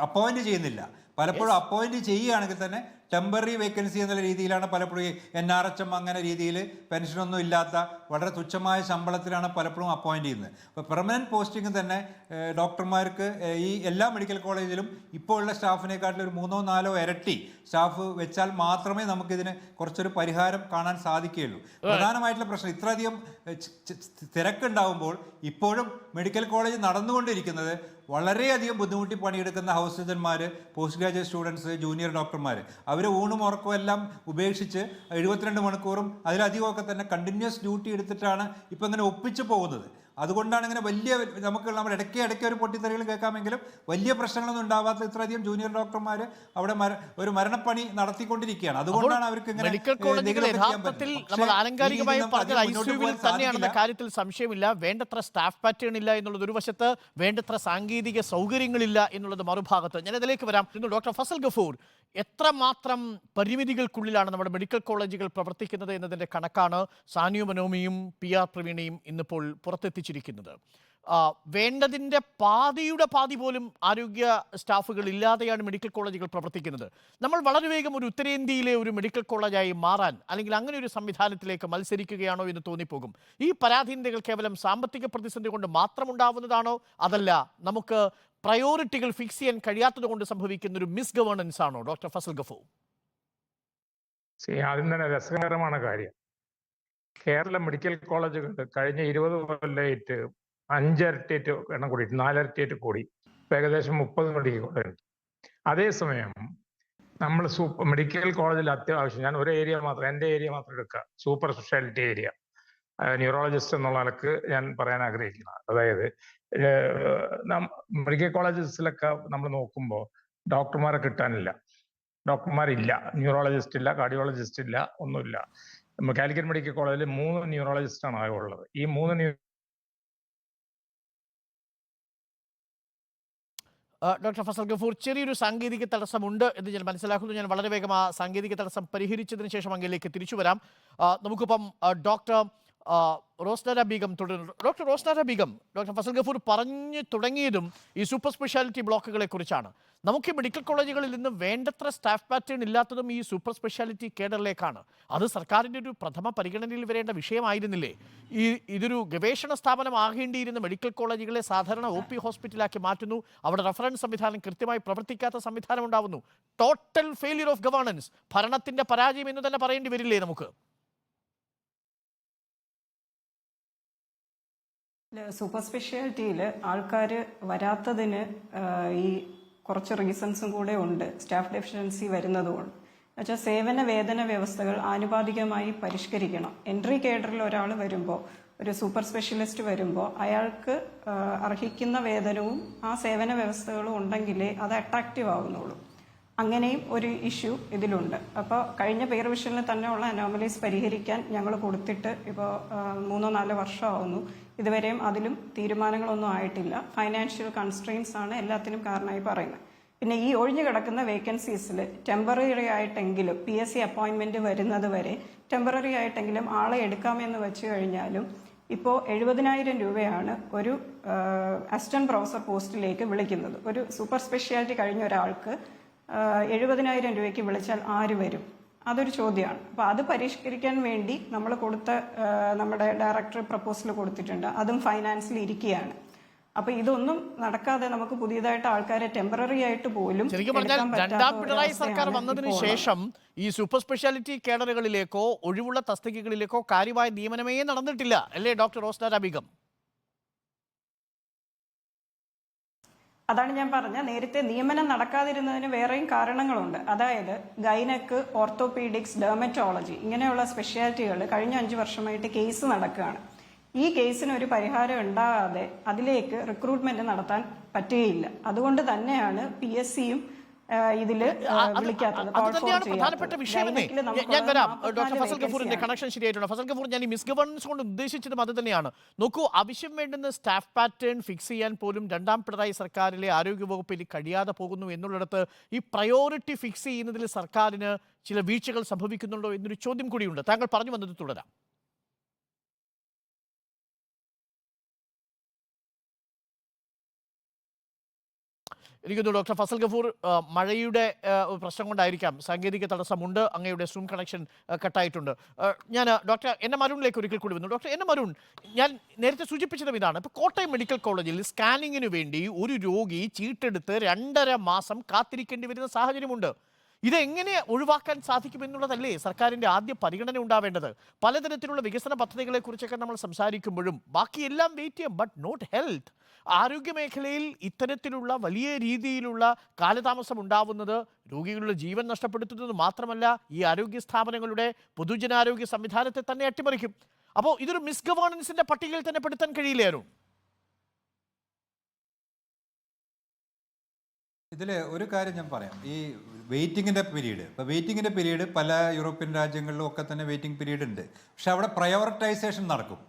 അപ്പോയിൻറ്റ് ചെയ്യുന്നില്ല. പലപ്പോഴും അപ്പോയിൻറ്റ് ചെയ്യുകയാണെങ്കിൽ തന്നെ ടെമ്പററി വേക്കൻസി എന്നുള്ള രീതിയിലാണ് പലപ്പോഴും NRHM അങ്ങനെ രീതിയിൽ പെൻഷനൊന്നും ഇല്ലാത്ത വളരെ തുച്ഛമായ ശമ്പളത്തിലാണ് പലപ്പോഴും അപ്പോയിന്റ് ചെയ്യുന്നത്. അപ്പോൾ പെർമനന്റ് പോസ്റ്റിംഗ് തന്നെ ഡോക്ടർമാർക്ക് ഈ എല്ലാ മെഡിക്കൽ കോളേജിലും ഇപ്പോൾ ഉള്ള സ്റ്റാഫിനെക്കാട്ടിലും ഒരു 3-4 ഇരട്ടി സ്റ്റാഫ് വെച്ചാൽ മാത്രമേ നമുക്കിതിന് കുറച്ചൊരു പരിഹാരം കാണാൻ സാധിക്കുകയുള്ളൂ. പ്രധാനമായിട്ടുള്ള പ്രശ്നം ഇത്രയധികം തിരക്കുണ്ടാവുമ്പോൾ ഇപ്പോഴും മെഡിക്കൽ കോളേജ് നടന്നുകൊണ്ടിരിക്കുന്നത് വളരെയധികം ബുദ്ധിമുട്ടി പണിയെടുക്കുന്ന ഹൗസ് സർജന്മാർ, പോസ്റ്റ് ഗ്രാജുവേറ്റ് സ്റ്റുഡൻസ്, ജൂനിയർ ഡോക്ടർമാർ, അവർ ഊണും ഉറക്കവും എല്ലാം ഉപേക്ഷിച്ച് 72 മണിക്കൂറും അതിലധികമൊക്കെ തന്നെ കണ്ടിന്യൂസ് ഡ്യൂട്ടി എടുത്തിട്ടാണ് ഇപ്പം ഇങ്ങനെ ഒപ്പിച്ചു പോകുന്നത്. അതുകൊണ്ടാണ് ഇങ്ങനെ വലിയ നമുക്ക് നമ്മുടെ ഇടയ്ക്ക് ഒരു പൊട്ടിത്തെറികൾ കേൾക്കാമെങ്കിലും വലിയ പ്രശ്നങ്ങളൊന്നും ഉണ്ടാവാത്ത ഇത്രയധികം ജൂനിയർ ഡോക്ടർമാർ അവിടെ ഒരു മരണപ്പണി നടത്തിക്കൊണ്ടിരിക്കുകയാണ്. അതുകൊണ്ടാണ് അവർക്ക് മെഡിക്കൽ കോളേജുകൾ യഥാർത്ഥത്തിൽ നമ്മൾ ആലങ്കാരികമായി പറഞ്ഞ ഐസിയുവിൽ തന്നെയാണെന്ന കാര്യത്തിൽ സംശയമില്ല. വേണ്ടത്ര സ്റ്റാഫ് പാറ്റേൺ ഇല്ല എന്നുള്ളത് ഒരു വശത്ത്, വേണ്ടത്ര സാങ്കേതിക സൗകര്യങ്ങളില്ല എന്നുള്ളത് മറുഭാഗത്ത്. ഞാൻ ഇതിലേക്ക് വരാം. ഡോക്ടർ ഫസൽ ഗഫൂർ, എത്രമാത്രം പരിമിതികൾക്കുള്ളിലാണ് നമ്മുടെ മെഡിക്കൽ കോളേജുകൾ പ്രവർത്തിക്കുന്നത് എന്നതിൻ്റെ കണക്കാണ് സാനിയോ മനോമിയും PR പ്രവീണയും ഇന്നിപ്പോൾ പുറത്തെത്തിച്ചിരിക്കുന്നത്. വേണ്ടതിൻ്റെ പാതിയുടെ പാതി പോലും ആരോഗ്യ സ്റ്റാഫുകൾ ഇല്ലാതെയാണ് മെഡിക്കൽ കോളേജുകൾ പ്രവർത്തിക്കുന്നത്. നമ്മൾ വളരെ വേഗം ഒരു ഉത്തരേന്ത്യയിലെ ഒരു മെഡിക്കൽ കോളേജായി മാറാൻ അല്ലെങ്കിൽ അങ്ങനെ ഒരു സംവിധാനത്തിലേക്ക് മത്സരിക്കുകയാണോ എന്ന് തോന്നിപ്പോകും. ഈ പരാധീനതകൾ കേവലം സാമ്പത്തിക പ്രതിസന്ധി കൊണ്ട് മാത്രം ഉണ്ടാവുന്നതാണോ, അതല്ല നമുക്ക് പ്രയോറിറ്റികൾ ഫിക്സ് ചെയ്യാൻ കഴിയാത്തത് കൊണ്ട് സംഭവിക്കുന്ന ഒരു മിസ് ഗവേണൻസ് ആണോ? ഡോക്ടർ ഫസൽ ഗഫൂർ. ആദ്യം തന്നെ രസകരമാണ് കാര്യം. കേരള മെഡിക്കൽ കോളേജുകൾ കഴിഞ്ഞ 20 കൊല്ലമായിട്ട് 5 ഇരട്ടിയേറ്റ് എണ്ണം കൂടി, 4 ഇരട്ടിയേറ്റ് കൂടി, ഏകദേശം 30 മെഡിക്കൽ കോളേജ്. അതേസമയം നമ്മൾ മെഡിക്കൽ കോളേജിൽ അത്യാവശ്യം, ഞാൻ ഒരു ഏരിയ മാത്രം, എൻ്റെ ഏരിയ മാത്രം എടുക്കുക, സൂപ്പർ സ്പെഷ്യാലിറ്റി ഏരിയ, ന്യൂറോളജിസ്റ്റ് എന്നുള്ള നിലക്ക് ഞാൻ പറയാൻ ആഗ്രഹിക്കുന്നത്. അതായത് മെഡിക്കൽ കോളേജസിലൊക്കെ നമ്മൾ നോക്കുമ്പോൾ ഡോക്ടർമാരെ കിട്ടാനില്ല, ഡോക്ടർമാരില്ല, ന്യൂറോളജിസ്റ്റ് ഇല്ല, കാർഡിയോളജിസ്റ്റ് ഇല്ല, ഒന്നുമില്ല. കാലിക്കറ്റ് മെഡിക്കൽ കോളേജിൽ 3 ന്യൂറോളജിസ്റ്റാണ് ആകെ ഉള്ളത്. ഈ 3 ഡോക്ടർ ഫസൽ ഗഫൂർ, ചെറിയൊരു സാങ്കേതിക തടസ്സമുണ്ട് എന്ന് ഞാൻ മനസ്സിലാക്കുന്നു. ഞാൻ വളരെ വേഗം ആ സാങ്കേതിക തടസ്സം പരിഹരിച്ചതിന് ശേഷം അങ്ങിലേക്ക് തിരിച്ചു വരാം. നമുക്കിപ്പം ഡോക്ടർ റോസ്നാര ബീഗം തുടരുന്നു. ഡോക്ടർ റോസ്നാര ബീഗം, ഡോക്ടർ ഫസൽ ഗഫൂർ പറഞ്ഞു തുടങ്ങിയതും ഈ സൂപ്പർ സ്പെഷ്യാലിറ്റി ബ്ലോക്കുകളെ കുറിച്ചാണ്. നമുക്ക് ഈ മെഡിക്കൽ കോളേജുകളിൽ നിന്ന് വേണ്ടത്ര സ്റ്റാഫ് പാറ്റേൺ ഇല്ലാത്തതും ഈ സൂപ്പർ സ്പെഷ്യാലിറ്റി കേഡറിലേക്കാണ്. അത് സർക്കാരിൻ്റെ ഒരു പ്രഥമ പരിഗണനയിൽ വരേണ്ട വിഷയമായിരുന്നില്ലേ? ഇതൊരു ഗവേഷണ സ്ഥാപനമാകേണ്ടിയിരുന്ന മെഡിക്കൽ കോളേജുകളെ സാധാരണ OP ഹോസ്പിറ്റലാക്കി മാറ്റുന്നു. അവിടെ റഫറൻസ് സംവിധാനം കൃത്യമായി പ്രവർത്തിക്കാത്ത സംവിധാനം ഉണ്ടാവുന്നു. ടോട്ടൽ ഫെയിലിയർ ഓഫ് ഗവേണൻസ്, ഭരണത്തിന്റെ പരാജയം എന്ന് തന്നെ പറയേണ്ടി വരില്ലേ നമുക്ക്? സൂപ്പർ സ്പെഷ്യാലിറ്റിയിൽ ആൾക്കാർ വരാത്തതിന് ഈ കുറച്ച് റീസൺസും കൂടെ ഉണ്ട്. സ്റ്റാഫ് ഡെഫിഷ്യൻസി വരുന്നതുകൊണ്ട് എന്നുവെച്ചാൽ സേവന വേതന വ്യവസ്ഥകൾ ആനുപാതികമായി പരിഷ്കരിക്കണം. എൻട്രി കേഡറിൽ ഒരാൾ വരുമ്പോൾ, ഒരു സൂപ്പർ സ്പെഷ്യലിസ്റ്റ് വരുമ്പോൾ അയാൾക്ക് അർഹിക്കുന്ന വേതനവും ആ സേവന വ്യവസ്ഥകളും ഉണ്ടെങ്കിലേ അത് അട്രാക്റ്റീവ് ആവുന്നുള്ളൂ. അങ്ങനെയും ഒരു ഇഷ്യൂ ഇതിലുണ്ട്. അപ്പോൾ കഴിഞ്ഞ പേ റിവിഷനിൽ തന്നെയുള്ള അനോമലീസ് പരിഹരിക്കാൻ ഞങ്ങൾ കൊടുത്തിട്ട് ഇപ്പോൾ 3-4 വർഷമാവുന്നു. ഇതുവരെയും അതിലും തീരുമാനങ്ങളൊന്നും ആയിട്ടില്ല. ഫൈനാൻഷ്യൽ കൺസ്ട്രെയിൻസ് ആണ് എല്ലാത്തിനും കാരണമായി പറയുന്നത്. പിന്നെ ഈ ഒഴിഞ്ഞു കിടക്കുന്ന വേക്കൻസീസിൽ ടെമ്പററി ആയിട്ടെങ്കിലും PSC അപ്പോയിൻമെന്റ് വരുന്നത് വരെ ടെമ്പററി ആയിട്ടെങ്കിലും ആളെ എടുക്കാമെന്ന് വെച്ച് കഴിഞ്ഞാലും ഇപ്പോൾ 70,000 രൂപയാണ് ഒരു അസിസ്റ്റന്റ് പ്രൊഫസർ പോസ്റ്റിലേക്ക് വിളിക്കുന്നത്. ഒരു സൂപ്പർ സ്പെഷ്യാലിറ്റി കഴിഞ്ഞ ഒരാൾക്ക് 70,000 രൂപയ്ക്ക് വിളിച്ചാൽ ആര് വരും? അതൊരു ചോദ്യമാണ്. അപ്പോൾ അത് പരിഷ്കരിക്കാൻ വേണ്ടി നമ്മൾ നമ്മുടെ ഡയറക്ടർ പ്രപ്പോസൽ കൊടുത്തിട്ടുണ്ട്. അതും ഫൈനാൻസിൽ ഇരിക്കുകയാണ്. അപ്പോൾ ഇതൊന്നും നടക്കാതെ നമുക്ക് പുതിയതായിട്ട് ആൾക്കാരെ ടെമ്പററി ആയിട്ട് പോലും ശരിക്കും പറഞ്ഞാൽ രണ്ടാം പിണറായി സർക്കാർ വന്നതിന് ശേഷം ഈ സൂപ്പർ സ്പെഷ്യാലിറ്റി കേഡറുകളിലേക്കോ ഒഴിവുള്ള തസ്തികകളിലേക്കോ കാര്യമായ നിയമനമേ നടന്നിട്ടില്ല, അല്ലേ ഡോക്ടർ റോസ്നാര ബീഗം? അതാണ് ഞാൻ പറഞ്ഞ, നേരത്തെ നിയമനം നടക്കാതിരുന്നതിന് വേറെയും കാരണങ്ങളുണ്ട്. അതായത് ഗൈനക്ക്, ഓർത്തോപീഡിക്സ്, ഡെർമറ്റോളജി ഇങ്ങനെയുള്ള സ്പെഷ്യാലിറ്റികൾ കഴിഞ്ഞ 5 വർഷമായിട്ട് കേസ് നടക്കുകയാണ്. ഈ കേസിന് ഒരു പരിഹാരം ഉണ്ടാകാതെ അതിലേക്ക് റിക്രൂട്ട്മെന്റ് നടത്താൻ പറ്റുകയില്ല. അതുകൊണ്ട് തന്നെയാണ് PSCയും ഇതില് വിളിക്കാത്തത്. പ്രധാനപ്പെട്ട വിഷയമേ. ഞാൻ വരാം. ഡോക്ടർ ഫസൽ ഗഫൂറിന്റെ കണക്ഷൻ ശരിയായിട്ടുണ്ട്. ഫസൽ ഗഫൂർ, ഞാൻ ഈ മിസ് ഗവേണൻസ് കൊണ്ട് ഉദ്ദേശിച്ചതും അത് തന്നെയാണ്. നോക്കൂ, ആവശ്യം വേണ്ടുന്ന സ്റ്റാഫ് പാറ്റേൺ ഫിക്സ് ചെയ്യാൻ പോലും രണ്ടാം പിണറായി സർക്കാരിലെ ആരോഗ്യവകുപ്പിൽ കഴിയാതെ പോകുന്നു എന്നുള്ളിടത്ത് ഈ പ്രയോറിറ്റി ഫിക്സ് ചെയ്യുന്നതിൽ സർക്കാരിന് ചില വീഴ്ചകൾ സംഭവിക്കുന്നുണ്ടോ എന്നൊരു ചോദ്യം കൂടിയുണ്ട്. താങ്കൾ പറഞ്ഞു വന്നത് തുടരാം. എനിക്ക് തോന്നുന്നു ഡോക്ടർ ഫസൽ ഗഫൂർ മഴയുടെ ഒരു പ്രശ്നം കൊണ്ടായിരിക്കാം, സാങ്കേതിക തടസ്സമുണ്ട്, അങ്ങയുടെ സൂം കണക്ഷൻ കട്ടായിട്ടുണ്ട്. ഞാൻ ഡോക്ടർ എൻ എം അരുണിലേക്ക് ഒരിക്കൽ കൂടി വന്നു. ഡോക്ടർ എൻ എം അരുൺ, ഞാൻ നേരത്തെ സൂചിപ്പിച്ചതും ഇതാണ്. ഇപ്പോൾ കോട്ടയം മെഡിക്കൽ കോളേജിൽ സ്കാനിങ്ങിന് വേണ്ടി ഒരു രോഗി ചീട്ടെടുത്ത് 2.5 മാസം കാത്തിരിക്കേണ്ടി വരുന്ന സാഹചര്യമുണ്ട്. ഇതെങ്ങനെ ഒഴിവാക്കാൻ സാധിക്കുമെന്നുള്ളതല്ലേ സർക്കാരിൻ്റെ ആദ്യ പരിഗണന ഉണ്ടാവേണ്ടത്? പലതരത്തിലുള്ള വികസന പദ്ധതികളെക്കുറിച്ചൊക്കെ നമ്മൾ സംസാരിക്കുമ്പോഴും ബാക്കിയെല്ലാം വെയിറ്റ് ചെയ്യാം, ബട്ട് നോട്ട് ഹെൽത്ത്. ആരോഗ്യമേഖലയിൽ ഇത്തരത്തിലുള്ള വലിയ രീതിയിലുള്ള കാലതാമസം ഉണ്ടാവുന്നത് രോഗികളുടെ ജീവൻ നഷ്ടപ്പെടുത്തുന്നത് മാത്രമല്ല, ഈ ആരോഗ്യ സ്ഥാപനങ്ങളുടെ പൊതുജനാരോഗ്യ സംവിധാനത്തെ തന്നെ അട്ടിമറിക്കും. അപ്പോൾ ഇതൊരു മിസ് ഗവേണൻസിന്റെ പട്ടികയിൽ തന്നെ പെടുത്താൻ കഴിയില്ലേ അരുൺ? ഇതിൽ ഒരു കാര്യം ഞാൻ പറയാം. ഈ വെയിറ്റിങ്ങിൻ്റെ പീരീഡ്, ഇപ്പോൾ വെയിറ്റിങ്ങിൻ്റെ പീരീഡ് പല യൂറോപ്യൻ രാജ്യങ്ങളിലും ഒക്കെ തന്നെ വെയിറ്റിംഗ് പീരീഡ് ഉണ്ട്. പക്ഷെ അവിടെ പ്രയോറിറ്റൈസേഷൻ നടക്കും.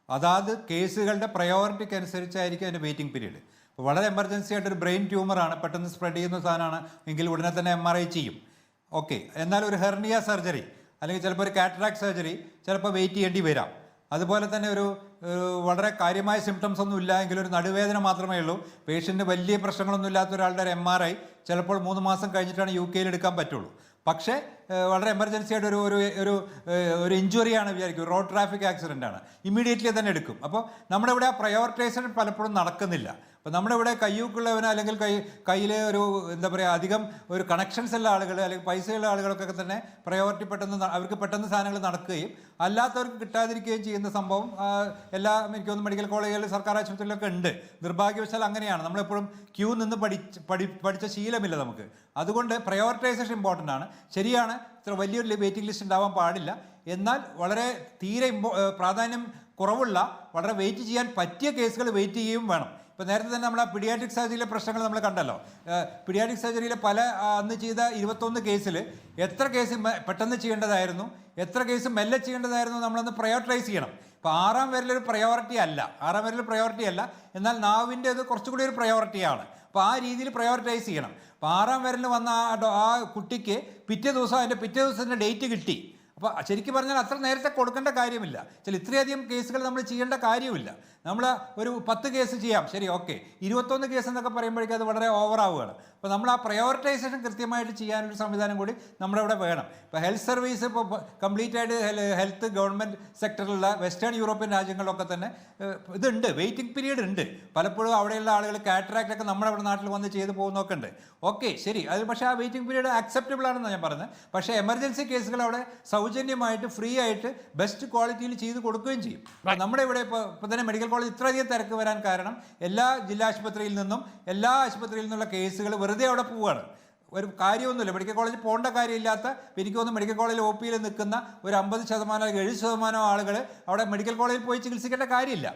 അതാത് കേസുകളുടെ പ്രയോറിറ്റിക്ക് അനുസരിച്ചായിരിക്കും അതിൻ്റെ വെയിറ്റിംഗ് പീരീഡ്. ഇപ്പോൾ വളരെ എമർജൻസി ആയിട്ടൊരു ബ്രെയിൻ ട്യൂമറാണ്, പെട്ടെന്ന് സ്പ്രെഡ് ചെയ്യുന്ന സാധനമാണ് എങ്കിൽ ഉടനെ തന്നെ MRI ചെയ്യും. ഓക്കെ, എന്നാൽ ഒരു ഹെർണിയ സർജറി അല്ലെങ്കിൽ ചിലപ്പോൾ ഒരു കാറ്ററാക്ട് സർജറി ചിലപ്പോൾ വെയിറ്റ് ചെയ്യേണ്ടി വരാം. അതുപോലെ തന്നെ ഒരു വളരെ കാര്യമായ സിംറ്റംസ് ഒന്നും ഇല്ല എങ്കിൽ ഒരു നടുവേദന മാത്രമേ ഉള്ളൂ, പേഷ്യൻറ്റിന് വലിയ പ്രശ്നങ്ങളൊന്നും ഇല്ലാത്ത ഒരാളുടെ ഒരു MRI ചിലപ്പോൾ 3 മാസം കഴിഞ്ഞിട്ടാണ് UK എടുക്കാൻ പറ്റുള്ളൂ. പക്ഷേ വളരെ എമർജൻസി ആയിട്ട് ഒരു ഇഞ്ചുറിയാണ് വിചാരിക്കും, റോഡ് ട്രാഫിക് ആക്സിഡൻ്റ് ആണ്, ഇമ്മീഡിയറ്റ്ലി തന്നെ എടുക്കും. അപ്പോൾ നമ്മുടെ ഇവിടെ ആ പ്രയോറിറ്റൈസേഷൻ പലപ്പോഴും നടക്കുന്നില്ല. അപ്പോൾ നമ്മുടെ ഇവിടെ കയ്യൂക്കുള്ളവന് അല്ലെങ്കിൽ കയ്യിൽ ഒരു എന്താ പറയുക അധികം ഒരു കണക്ഷൻസ് ഉള്ള ആളുകൾ അല്ലെങ്കിൽ പൈസയുള്ള ആളുകൾക്കൊക്കെ തന്നെ പ്രയോറിറ്റി അവർക്ക് പെട്ടെന്ന് സാധനങ്ങൾ നടക്കുകയും അല്ലാത്തവർക്ക് കിട്ടാതിരിക്കുകയും ചെയ്യുന്ന സംഭവം എനിക്ക് തോന്നുന്നു മെഡിക്കൽ കോളേജുകളിൽ സർക്കാർ ആശുപത്രികളിലൊക്കെ ഉണ്ട്. നിർഭാഗ്യവശാൽ അങ്ങനെയാണ്. നമ്മളെപ്പോഴും ക്യൂ നിന്ന് പഠിച്ച ശീലമില്ല നമുക്ക്. അതുകൊണ്ട് പ്രയോറിറ്റൈസേഷൻ ഇമ്പോർട്ടൻ്റ് ആണ്. ശരിയാണ്, ഇത്ര വലിയൊരു വെയിറ്റിംഗ് ലിസ്റ്റ് ഉണ്ടാവാൻ പാടില്ല. എന്നാൽ വളരെ തീരെ പ്രാധാന്യം കുറവുള്ള വളരെ വെയിറ്റ് ചെയ്യാൻ പറ്റിയ കേസുകൾ വെയിറ്റ് ചെയ്യുകയും വേണം. ഇപ്പോൾ നേരത്തെ തന്നെ നമ്മൾ ആ പീഡിയാട്രിക് സർജറിയിലെ പ്രശ്നങ്ങൾ നമ്മൾ കണ്ടല്ലോ. പീഡിയാട്രിക് സർജറിയിലെ അന്ന് ചെയ്ത 21 കേസിൽ എത്ര കേസ് പെട്ടെന്ന് ചെയ്യേണ്ടതായിരുന്നു, എത്ര കേസ് മെല്ലെ ചെയ്യേണ്ടതായിരുന്നു നമ്മളന്ന് പ്രയോറിറ്റൈസ് ചെയ്യണം. ഇപ്പോൾ 6ാം വരലൊരു പ്രയോറിറ്റി അല്ല, എന്നാൽ നാവിൻ്റേത് കുറച്ചുകൂടി ഒരു പ്രയോറിറ്റിയാണ്. അപ്പോൾ ആ രീതിയിൽ പ്രയോറിറ്റൈസ് ചെയ്യണം. അപ്പോൾ 6ാം വരലിൽ വന്ന ആ കുട്ടിക്ക് പിറ്റേ ദിവസത്തിൻ്റെ ഡേറ്റ് കിട്ടി. അപ്പോൾ ശരിക്കും പറഞ്ഞാൽ അത്ര നേരത്തെ കൊടുക്കേണ്ട കാര്യമില്ല. ഇത്രയധികം കേസുകൾ നമ്മൾ ചെയ്യേണ്ട കാര്യമില്ല. നമ്മൾ ഒരു 10 കേസ് ചെയ്യാം, ശരി, ഓക്കെ. 21 കേസ് എന്നൊക്കെ പറയുമ്പോഴേക്കും അത് വളരെ ഓവറാവുകയാണ്. അപ്പോൾ നമ്മൾ ആ പ്രയോറിറ്റൈസേഷൻ കൃത്യമായിട്ട് ചെയ്യാനൊരു സംവിധാനം കൂടി നമ്മുടെ ഇവിടെ വേണം. ഇപ്പോൾ ഹെൽത്ത് സർവീസ് ഇപ്പോൾ കംപ്ലീറ്റ് ആയിട്ട് ഹെൽത്ത് ഗവൺമെൻറ് സെക്ടറിലുള്ള വെസ്റ്റേൺ യൂറോപ്യൻ രാജ്യങ്ങളിലൊക്കെ തന്നെ ഇതുണ്ട്, വെയിറ്റിംഗ് പീരീഡ് ഉണ്ട്. പലപ്പോഴും അവിടെയുള്ള ആളുകൾ കാറ്ററാക്റ്റൊക്കെ നമ്മുടെ അവിടെ നാട്ടിൽ വന്ന് ചെയ്ത് പോകുന്നൊക്കെ ഉണ്ട്. ഓക്കെ, ശരി, അത് പക്ഷേ ആ വെയിറ്റിംഗ് പീരീഡ് അക്സെപ്റ്റബിൾ ആണെന്നാണ് ഞാൻ പറഞ്ഞത്. പക്ഷേ എമർജൻസി കേസുകൾ അവിടെ സൗജന്യമായിട്ട് ഫ്രീ ആയിട്ട് ബെസ്റ്റ് ക്വാളിറ്റിയിൽ ചെയ്ത് കൊടുക്കുകയും ചെയ്യും. നമ്മുടെ ഇവിടെ ഇപ്പോൾ തന്നെ മെഡിക്കൽ കോളേജ് ഇത്രയധികം തിരക്ക് വരാൻ കാരണം എല്ലാ ജില്ലാ ആശുപത്രിയിൽ നിന്നും എല്ലാ ആശുപത്രിയിൽ നിന്നുള്ള കേസുകൾ വെറുതെ അവിടെ പോവുകയാണ്. ഒരു കാര്യമൊന്നുമില്ല. മെഡിക്കൽ കോളേജിൽ പോകേണ്ട കാര്യമില്ലാത്ത, എനിക്ക് തോന്നുന്നു മെഡിക്കൽ കോളേജിൽ OP യിൽ നിൽക്കുന്ന ഒരു 50% അല്ലെങ്കിൽ 70% ആളുകൾ അവിടെ മെഡിക്കൽ കോളേജിൽ പോയി ചികിത്സിക്കേണ്ട കാര്യമില്ല.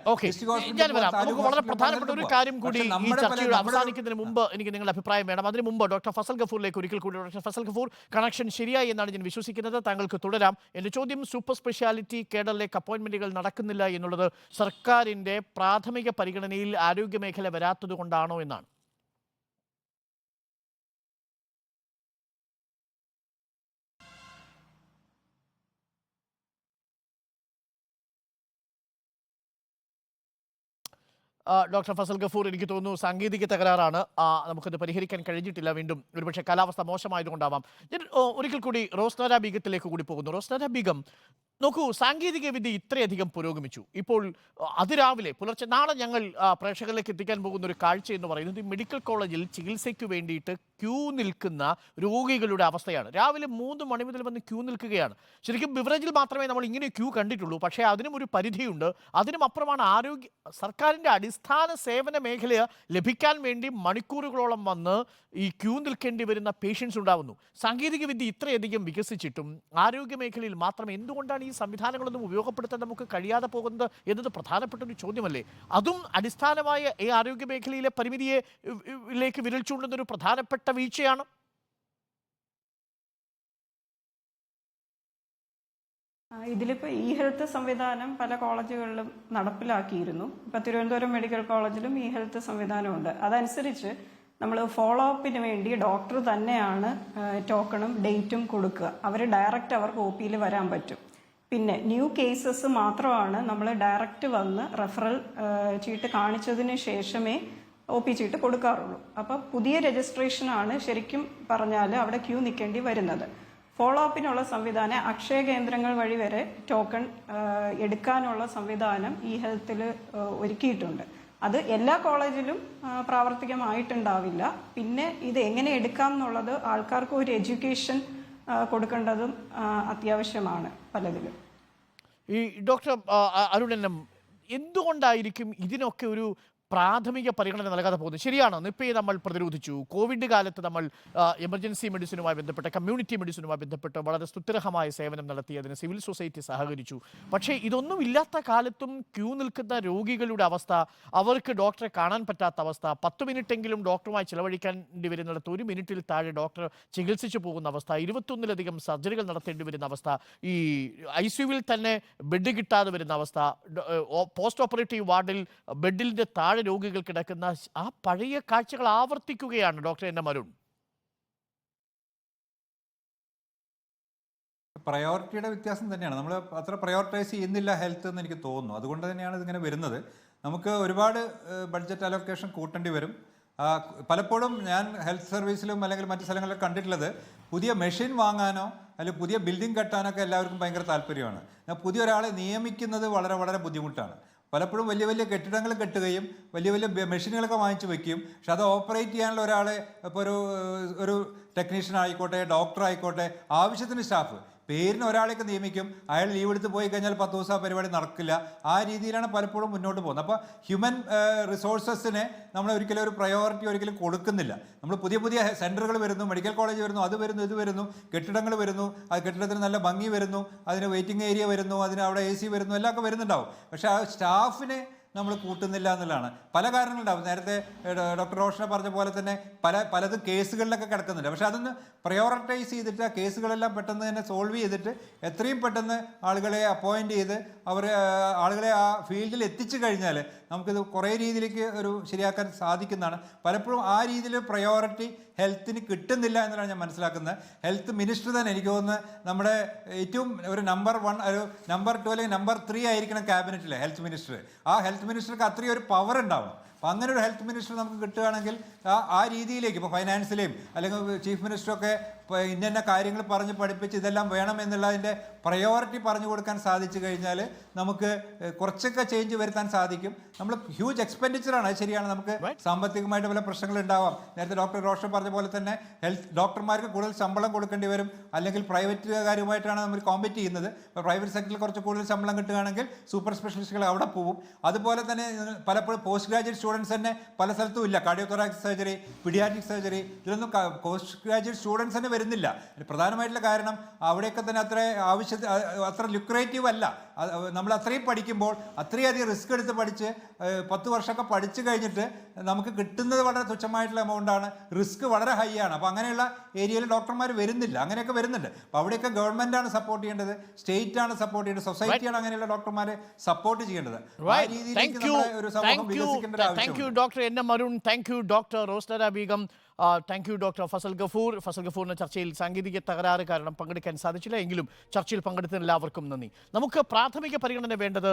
വളരെ പ്രധാനപ്പെട്ട ഒരു കാര്യം കൂടി ഈ ചർച്ചയുടെ അവസാനിക്കുന്നതിന് മുമ്പ് എനിക്ക് നിങ്ങളുടെ അഭിപ്രായം വേണം. അതിന് മുമ്പ് ഡോക്ടർ ഫസൽ ഗഫൂറിലേക്ക് ഒരിക്കൽ കൂടി. ഡോക്ടർ ഫസൽ ഗഫൂർ, കണക്ഷൻ ശരിയായി എന്നാണ് ഞാൻ വിശ്വസിക്കുന്നത്. താങ്കൾക്ക് തുടരാം. എൻ്റെ ചോദ്യം, സൂപ്പർ സ്പെഷ്യാലിറ്റി കേഡറിലേക്ക് അപ്പോയിൻമെന്റുകൾ നടക്കുന്നില്ല എന്നുള്ളത് സർക്കാരിൻ്റെ പ്രാഥമിക പരിഗണനയിൽ ആരോഗ്യമേഖല വരാത്തത് കൊണ്ടാണോ എന്നാണ്. ഡോക്ടർ ഫസൽ ഗഫൂർ, എനിക്ക് തോന്നുന്നു സാങ്കേതിക തകരാറാണ്, നമുക്കത് പരിഹരിക്കാൻ കഴിഞ്ഞിട്ടില്ല. വീണ്ടും ഒരുപക്ഷെ കാലാവസ്ഥ മോശമായതുകൊണ്ടാവാം. ഞാൻ ഒരിക്കൽ കൂടി റോസ്നാര ബീഗത്തിലേക്ക് കൂടി പോകുന്നു. റോസ്നാര ബീഗം, നോക്കൂ, സാങ്കേതിക വിദ്യ ഇത്രയധികം പുരോഗമിച്ചു. ഇപ്പോൾ അതിരാവിലെ പുലർച്ചെ നാളെ ഞങ്ങൾ പ്രേക്ഷകരിലേക്ക് എത്തിക്കാൻ പോകുന്ന ഒരു കാഴ്ച എന്ന് പറയുന്നത് മെഡിക്കൽ കോളേജിൽ ചികിത്സയ്ക്ക് വേണ്ടിയിട്ട് ക്യൂ നിൽക്കുന്ന രോഗികളുടെ അവസ്ഥയാണ്. രാവിലെ 3 മണി മുതൽ വന്ന് ക്യൂ നിൽക്കുകയാണ്. ശരിക്കും ബിവറേജിൽ മാത്രമേ നമ്മൾ ഇങ്ങനെ ക്യൂ കണ്ടിട്ടുള്ളൂ. പക്ഷേ അതിനും ഒരു പരിധിയുണ്ട്. അതിനും അപ്പുറമാണ് സർക്കാരിൻ്റെ അടിസ്ഥാന സേവന മേഖല ലഭിക്കാൻ വേണ്ടി മണിക്കൂറുകളോളം വന്ന് ഈ ക്യൂ നിൽക്കേണ്ടി വരുന്ന പേഷ്യൻസ് ഉണ്ടാവുന്നു. സാങ്കേതിക വിദ്യ ഇത്രയധികം വികസിച്ചിട്ടും ആരോഗ്യ മേഖലയിൽ മാത്രം എന്തുകൊണ്ടാണ് ഈ സംവിധാനങ്ങളൊന്നും ഉപയോഗപ്പെടുത്താൻ നമുക്ക് കഴിയാതെ പോകുന്നത് എന്നത് പ്രധാനപ്പെട്ട ഒരു ചോദ്യമല്ലേ? അതും അടിസ്ഥാനമായ ഈ ആരോഗ്യ മേഖലയിലെ പരിമിതിയിലേക്ക് വിരൽ ചൂണ്ടുന്ന ഒരു പ്രധാനപ്പെട്ട വീഴ്ചയാണ്. ഇതിലിപ്പോൾ ഹെൽത്ത് സംവിധാനം പല കോളേജുകളിലും നടപ്പിലാക്കിയിരുന്നു. ഇപ്പോൾ തിരുവനന്തപുരം മെഡിക്കൽ കോളേജിലും ഹെൽത്ത് സംവിധാനമുണ്ട്. അതനുസരിച്ച് നമ്മൾ ഫോളോ അപ്പിന് വേണ്ടി ഡോക്ടർ തന്നെയാണ് ടോക്കണും ഡേറ്റും കൊടുക്കുക. അവർ ഡയറക്റ്റ് അവർക്ക് OP യിൽ വരാൻ പറ്റും. പിന്നെ ന്യൂ കേസസ് മാത്രമാണ് നമ്മൾ ഡയറക്റ്റ് വന്ന് റെഫറൽ ചീട്ട് കാണിച്ചതിന് ശേഷമേ OP ചീട്ട് കൊടുക്കാറുള്ളൂ. അപ്പോൾ പുതിയ രജിസ്ട്രേഷനാണ് ശരിക്കും പറഞ്ഞാൽ അവിടെ ക്യൂ നിൽക്കേണ്ടി വരുന്നത്. ഫോളോ അപ്പിനുള്ള സംവിധാനം അക്ഷയ കേന്ദ്രങ്ങൾ വഴി വരെ ടോക്കൺ എടുക്കാനുള്ള സംവിധാനം e-healthൽ ഒരുക്കിയിട്ടുണ്ട്. അത് എല്ലാ കോളേജിലും പ്രാവർത്തികമായിട്ടുണ്ടാവില്ല. പിന്നെ ഇത് എങ്ങനെ എടുക്കാം എന്നുള്ളത് ആൾക്കാർക്ക് ഒരു എഡ്യൂക്കേഷൻ കൊടുക്കേണ്ടതും അത്യാവശ്യമാണ് പലതിലും. ഈ ഡോക്ടർ അരുണനം, എന്തുകൊണ്ടായിരിക്കും ഇതിനൊക്കെ ഒരു പ്രാഥമിക പരിഗണന നൽകാതെ പോകുന്നത്? ശരിയാണ്, നിപ്പയെ നമ്മൾ പ്രതിരോധിച്ചു. കോവിഡ് കാലത്ത് നമ്മൾ എമർജൻസി മെഡിസിനുമായി ബന്ധപ്പെട്ട്, കമ്മ്യൂണിറ്റി മെഡിസിനുമായി ബന്ധപ്പെട്ട് വളരെ സ്തുത്യർഹമായ സേവനം നടത്തി. അതിന് സിവിൽ സൊസൈറ്റി സഹകരിച്ചു. പക്ഷേ ഇതൊന്നും ഇല്ലാത്ത കാലത്തും ക്യൂ നിൽക്കുന്ന രോഗികളുടെ അവസ്ഥ, അവർക്ക് ഡോക്ടറെ കാണാൻ പറ്റാത്ത അവസ്ഥ, 10 മിനിറ്റെങ്കിലും ഡോക്ടറുമായി ചിലവഴിക്കേണ്ടി വരുന്നിടത്ത് 1 മിനിറ്റിൽ താഴെ ഡോക്ടർ ചികിത്സിച്ചു പോകുന്ന അവസ്ഥ, 21-ലധികം സർജറികൾ നടത്തേണ്ടി വരുന്ന അവസ്ഥ, ഈ ICUവിൽ തന്നെ ബെഡ് കിട്ടാതെ വരുന്ന അവസ്ഥ, പോസ്റ്റ് ഓപ്പറേറ്റീവ് വാർഡിൽ ബെഡിൻ്റെ താഴെ രോഗികൾ കിടക്കുന്ന ആ പഴയ കാഴ്ചകൾ ആവർത്തിക്കുകയാണ്. Doctor N. എം. അരുൺ, പ്രയോറിറ്റിയുടെ വ്യത്യാസം തന്നെയാണ്. നമ്മൾ അത്ര പ്രയോറിറ്റൈസ് ചെയ്യുന്നില്ല ഹെൽത്ത് എന്ന് എനിക്ക് തോന്നുന്നു. അതുകൊണ്ട് തന്നെയാണ് ഇതിങ്ങനെ വരുന്നത്. നമുക്ക് ഒരുപാട് ബഡ്ജറ്റ് അലോക്കേഷൻ കൂട്ടേണ്ടി വരും. പലപ്പോഴും ഞാൻ ഹെൽത്ത് സർവീസിലും അല്ലെങ്കിൽ മറ്റു സ്ഥലങ്ങളിലും കണ്ടിട്ടുള്ളത്, പുതിയ മെഷീൻ വാങ്ങാനോ അല്ലെങ്കിൽ പുതിയ ബിൽഡിംഗ് കെട്ടാനൊക്കെ എല്ലാവർക്കും ഭയങ്കര താല്പര്യമാണ്. പുതിയ ഒരാളെ നിയമിക്കുന്നത് വളരെ വളരെ ബുദ്ധിമുട്ടാണ്. പലപ്പോഴും വലിയ വലിയ കെട്ടിടങ്ങൾ കെട്ടുകയും വലിയ വലിയ മെഷീനുകളൊക്കെ വാങ്ങിച്ചു വെക്കുകയും, പക്ഷെ അത് ഓപ്പറേറ്റ് ചെയ്യാനുള്ള ഒരാളെ, ഇപ്പോൾ ഒരു ടെക്നീഷ്യൻ ആയിക്കോട്ടെ, ഡോക്ടർ ആയിക്കോട്ടെ, ആവശ്യത്തിന് സ്റ്റാഫ്, പേരിന് ഒരാളെയൊക്കെ നിയമിക്കും, അയാൾ ലീവ് എടുത്ത് പോയി കഴിഞ്ഞാൽ 10 ദിവസം ആ പരിപാടി നടക്കില്ല. ആ രീതിയിലാണ് പലപ്പോഴും മുന്നോട്ട് പോകുന്നത്. അപ്പോൾ ഹ്യൂമൻ റിസോഴ്സസിനെ നമ്മൾ ഒരിക്കലും ഒരു പ്രയോറിറ്റി ഒരിക്കലും കൊടുക്കുന്നില്ല. നമ്മൾ പുതിയ പുതിയ സെൻറ്ററുകൾ വരുന്നു, മെഡിക്കൽ കോളേജ് വരുന്നു, അത് വരുന്നു, ഇത് വരുന്നു, കെട്ടിടങ്ങൾ വരുന്നു, ആ കെട്ടിടത്തിന് നല്ല ഭംഗി വരുന്നു, അതിന് വെയിറ്റിംഗ് ഏരിയ വരുന്നു, അതിന് അവിടെ AC വരുന്നു, എല്ലാം ഒക്കെ വരുന്നുണ്ടാവും. പക്ഷേ ആ സ്റ്റാഫിനെ നമ്മൾ കൂട്ടുന്നില്ല എന്നുള്ളതാണ്. പല കാരണങ്ങളുണ്ടാവും. നേരത്തെ ഡോക്ടർ റോഷന പറഞ്ഞ പോലെ തന്നെ പലതും കേസുകളിലൊക്കെ കിടക്കുന്നുണ്ട്. പക്ഷെ അതൊന്ന് പ്രയോറിറ്റൈസ് ചെയ്തിട്ട് ആ കേസുകളെല്ലാം പെട്ടെന്ന് തന്നെ സോൾവ് ചെയ്തിട്ട് എത്രയും പെട്ടെന്ന് ആളുകളെ അപ്പോയിൻറ്റ് ചെയ്ത് ആളുകളെ ആ ഫീൽഡിൽ എത്തിച്ചു കഴിഞ്ഞാൽ നമുക്കിത് കുറേ രീതിയിലേക്ക് ഒരു ശരിയാക്കാൻ സാധിക്കുന്നതാണ്. പലപ്പോഴും ആ രീതിയിൽ പ്രയോറിറ്റി ഹെൽത്തിന് കിട്ടുന്നില്ല എന്നാണ് ഞാൻ മനസ്സിലാക്കുന്നത്. ഹെൽത്ത് മിനിസ്റ്റർ തന്നെ എനിക്ക് തോന്നുന്നത് നമ്മുടെ ഏറ്റവും ഒരു നമ്പർ 1, ഒരു നമ്പർ 2 അല്ലെങ്കിൽ നമ്പർ 3 ആയിരിക്കണം ക്യാബിനറ്റിലെ ഹെൽത്ത് മിനിസ്റ്റർ. ആ ഹെൽത്ത് മിനിസ്റ്റർക്ക് അത്രയും ഒരു പവർ ഉണ്ടാവും. അപ്പോൾ അങ്ങനെ ഒരു ഹെൽത്ത് മിനിസ്റ്റർ നമുക്ക് കിട്ടുകയാണെങ്കിൽ ആ രീതിയിലേക്ക്, ഇപ്പോൾ ഫൈനാൻസിലെയും അല്ലെങ്കിൽ ചീഫ് മിനിസ്റ്ററൊക്കെ ഇന്ന കാര്യങ്ങൾ പറഞ്ഞ് പഠിപ്പിച്ച് ഇതെല്ലാം വേണം എന്നുള്ളതിൻ്റെ പ്രയോറിറ്റി പറഞ്ഞു കൊടുക്കാൻ സാധിച്ചു കഴിഞ്ഞാൽ നമുക്ക് കുറച്ചൊക്കെ ചേഞ്ച് വരുത്താൻ സാധിക്കും. നമ്മൾ ഹ്യൂജ് എക്സ്പെൻഡിച്ചറാണ്, അത് ശരിയാണ്. നമുക്ക് സാമ്പത്തികമായിട്ട് പല പ്രശ്നങ്ങൾ ഉണ്ടാവാം. നേരത്തെ ഡോക്ടർ റോഷൻ പറഞ്ഞ പോലെ തന്നെ ഡോക്ടർമാർക്ക് കൂടുതൽ ശമ്പളം കൊടുക്കേണ്ടി വരും, അല്ലെങ്കിൽ പ്രൈവറ്റുകാരുമായിട്ടാണ് നമ്മൾ കോമ്പറ്റ് ചെയ്യുന്നത്. ഇപ്പോൾ പ്രൈവറ്റ് സെക്ടറിൽ കുറച്ച് കൂടുതൽ ശമ്പളം കിട്ടുകയാണെങ്കിൽ സൂപ്പർ സ്പെഷ്യലിസ്റ്റുകൾ അവിടെ പോകും. അതുപോലെ തന്നെ പലപ്പോഴും പോസ്റ്റ് ഗ്രാജുവേറ്റ് സ്റ്റുഡൻസ് തന്നെ പല സ്ഥലത്തും ഇല്ല. കാർഡിയോതൊറാക്സ് സർജറി, പീഡിയാട്രിക് സർജറി, ഇതിലൊന്നും പോസ്റ്റ് ഗ്രാജുവേറ്റ് സ്റ്റുഡൻസ് തന്നെ വരുന്നില്ല. പ്രധാനമായിട്ടുള്ള കാരണം അവിടെയൊക്കെ തന്നെ അത്ര ലുക്രേറ്റീവ് അല്ല. നമ്മൾ അത്രയും പഠിക്കുമ്പോൾ അത്രയധികം റിസ്ക് എടുത്ത് പഠിച്ച് 10 വർഷമൊക്കെ പഠിച്ചു കഴിഞ്ഞിട്ട് നമുക്ക് കിട്ടുന്നത് വളരെ തുച്ഛമായിട്ടുള്ള എമൗണ്ടാണ്, റിസ്ക് വളരെ ഹൈ ആണ്. അപ്പോൾ അങ്ങനെയുള്ള ഏരിയയിൽ ഡോക്ടർമാർ വരുന്നില്ല. അങ്ങനെയൊക്കെ വരുന്നുണ്ട്. അപ്പോൾ അവിടെയൊക്കെ ഗവൺമെൻറ്റാണ് സപ്പോർട്ട് ചെയ്യേണ്ടത്, സ്റ്റേറ്റ് ആണ് സപ്പോർട്ട് ചെയ്യേണ്ടത്, സൊസൈറ്റിയാണ് അങ്ങനെയുള്ള ഡോക്ടർമാരെ സപ്പോർട്ട് ചെയ്യേണ്ടത്. ആ രീതിയിലേക്ക് ഒരു സമൂഹം വികസിക്കേണ്ട ഒരു ആവശ്യമുണ്ട്. Doctor N. M. Arun, thank you doctor Rosnara Begum, thank you doctor Fazal ഗഫൂറിന് ചർച്ചയിൽ സാങ്കേതിക തകരാറ് കാരണം പങ്കെടുക്കാൻ സാധിച്ചില്ല. എങ്കിലും ചർച്ചയിൽ പങ്കെടുത്തതിന് എല്ലാവർക്കും നന്ദി. നമുക്ക് പ്രാഥമിക പരിഗണന വേണ്ടത്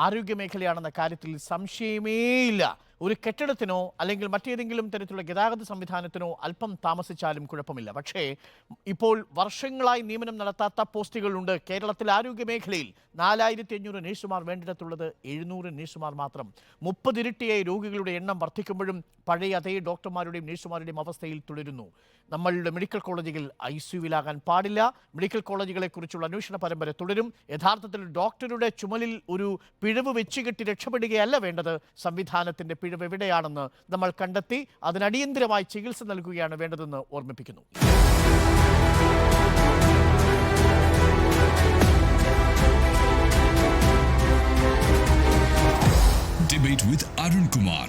ആരോഗ്യമേഖലയാണെന്ന കാര്യത്തിൽ സംശയമേയില്ല. ഒരു കെട്ടിടത്തിനോ അല്ലെങ്കിൽ മറ്റേതെങ്കിലും തരത്തിലുള്ള ഗതാഗത സംവിധാനത്തിനോ അല്പം താമസിച്ചാലും കുഴപ്പമില്ല. പക്ഷേ ഇപ്പോൾ വർഷങ്ങളായി നിയമനം നടത്താത്ത പോസ്റ്റുകളുണ്ട്. കേരളത്തിൽ ആരോഗ്യമേഖലയിൽ 4500 നഴ്സുമാർ വേണ്ടിടത്തുള്ളത് 700 നഴ്സുമാർ മാത്രം. 30 ഇരട്ടിയായി രോഗികളുടെ എണ്ണം വർദ്ധിക്കുമ്പോഴും പഴയ അതേ ഡോക്ടർമാരുടെയും നഴ്സുമാരുടെയും അവസ്ഥയിൽ തുടരുന്നു. നമ്മളുടെ മെഡിക്കൽ കോളേജുകൾ ICUവിലാകാൻ പാടില്ല. മെഡിക്കൽ കോളേജുകളെക്കുറിച്ചുള്ള അന്വേഷണ പരമ്പര തുടരും. യഥാർത്ഥത്തിൽ ഡോക്ടറുടെ ചുമലിൽ ഒരു പിഴവ് വെച്ചുകെട്ടി രക്ഷപ്പെടുകയല്ല വേണ്ടത്. സംവിധാനത്തിൻ്റെ പിഴവ് എവിടെയാണെന്ന് നമ്മൾ കണ്ടെത്തി അതിനടിയന്തരമായി ചികിത്സ നൽകുകയാണ് വേണ്ടതെന്ന് ഓർമ്മിപ്പിക്കുന്നു. Debate with Arun Kumar.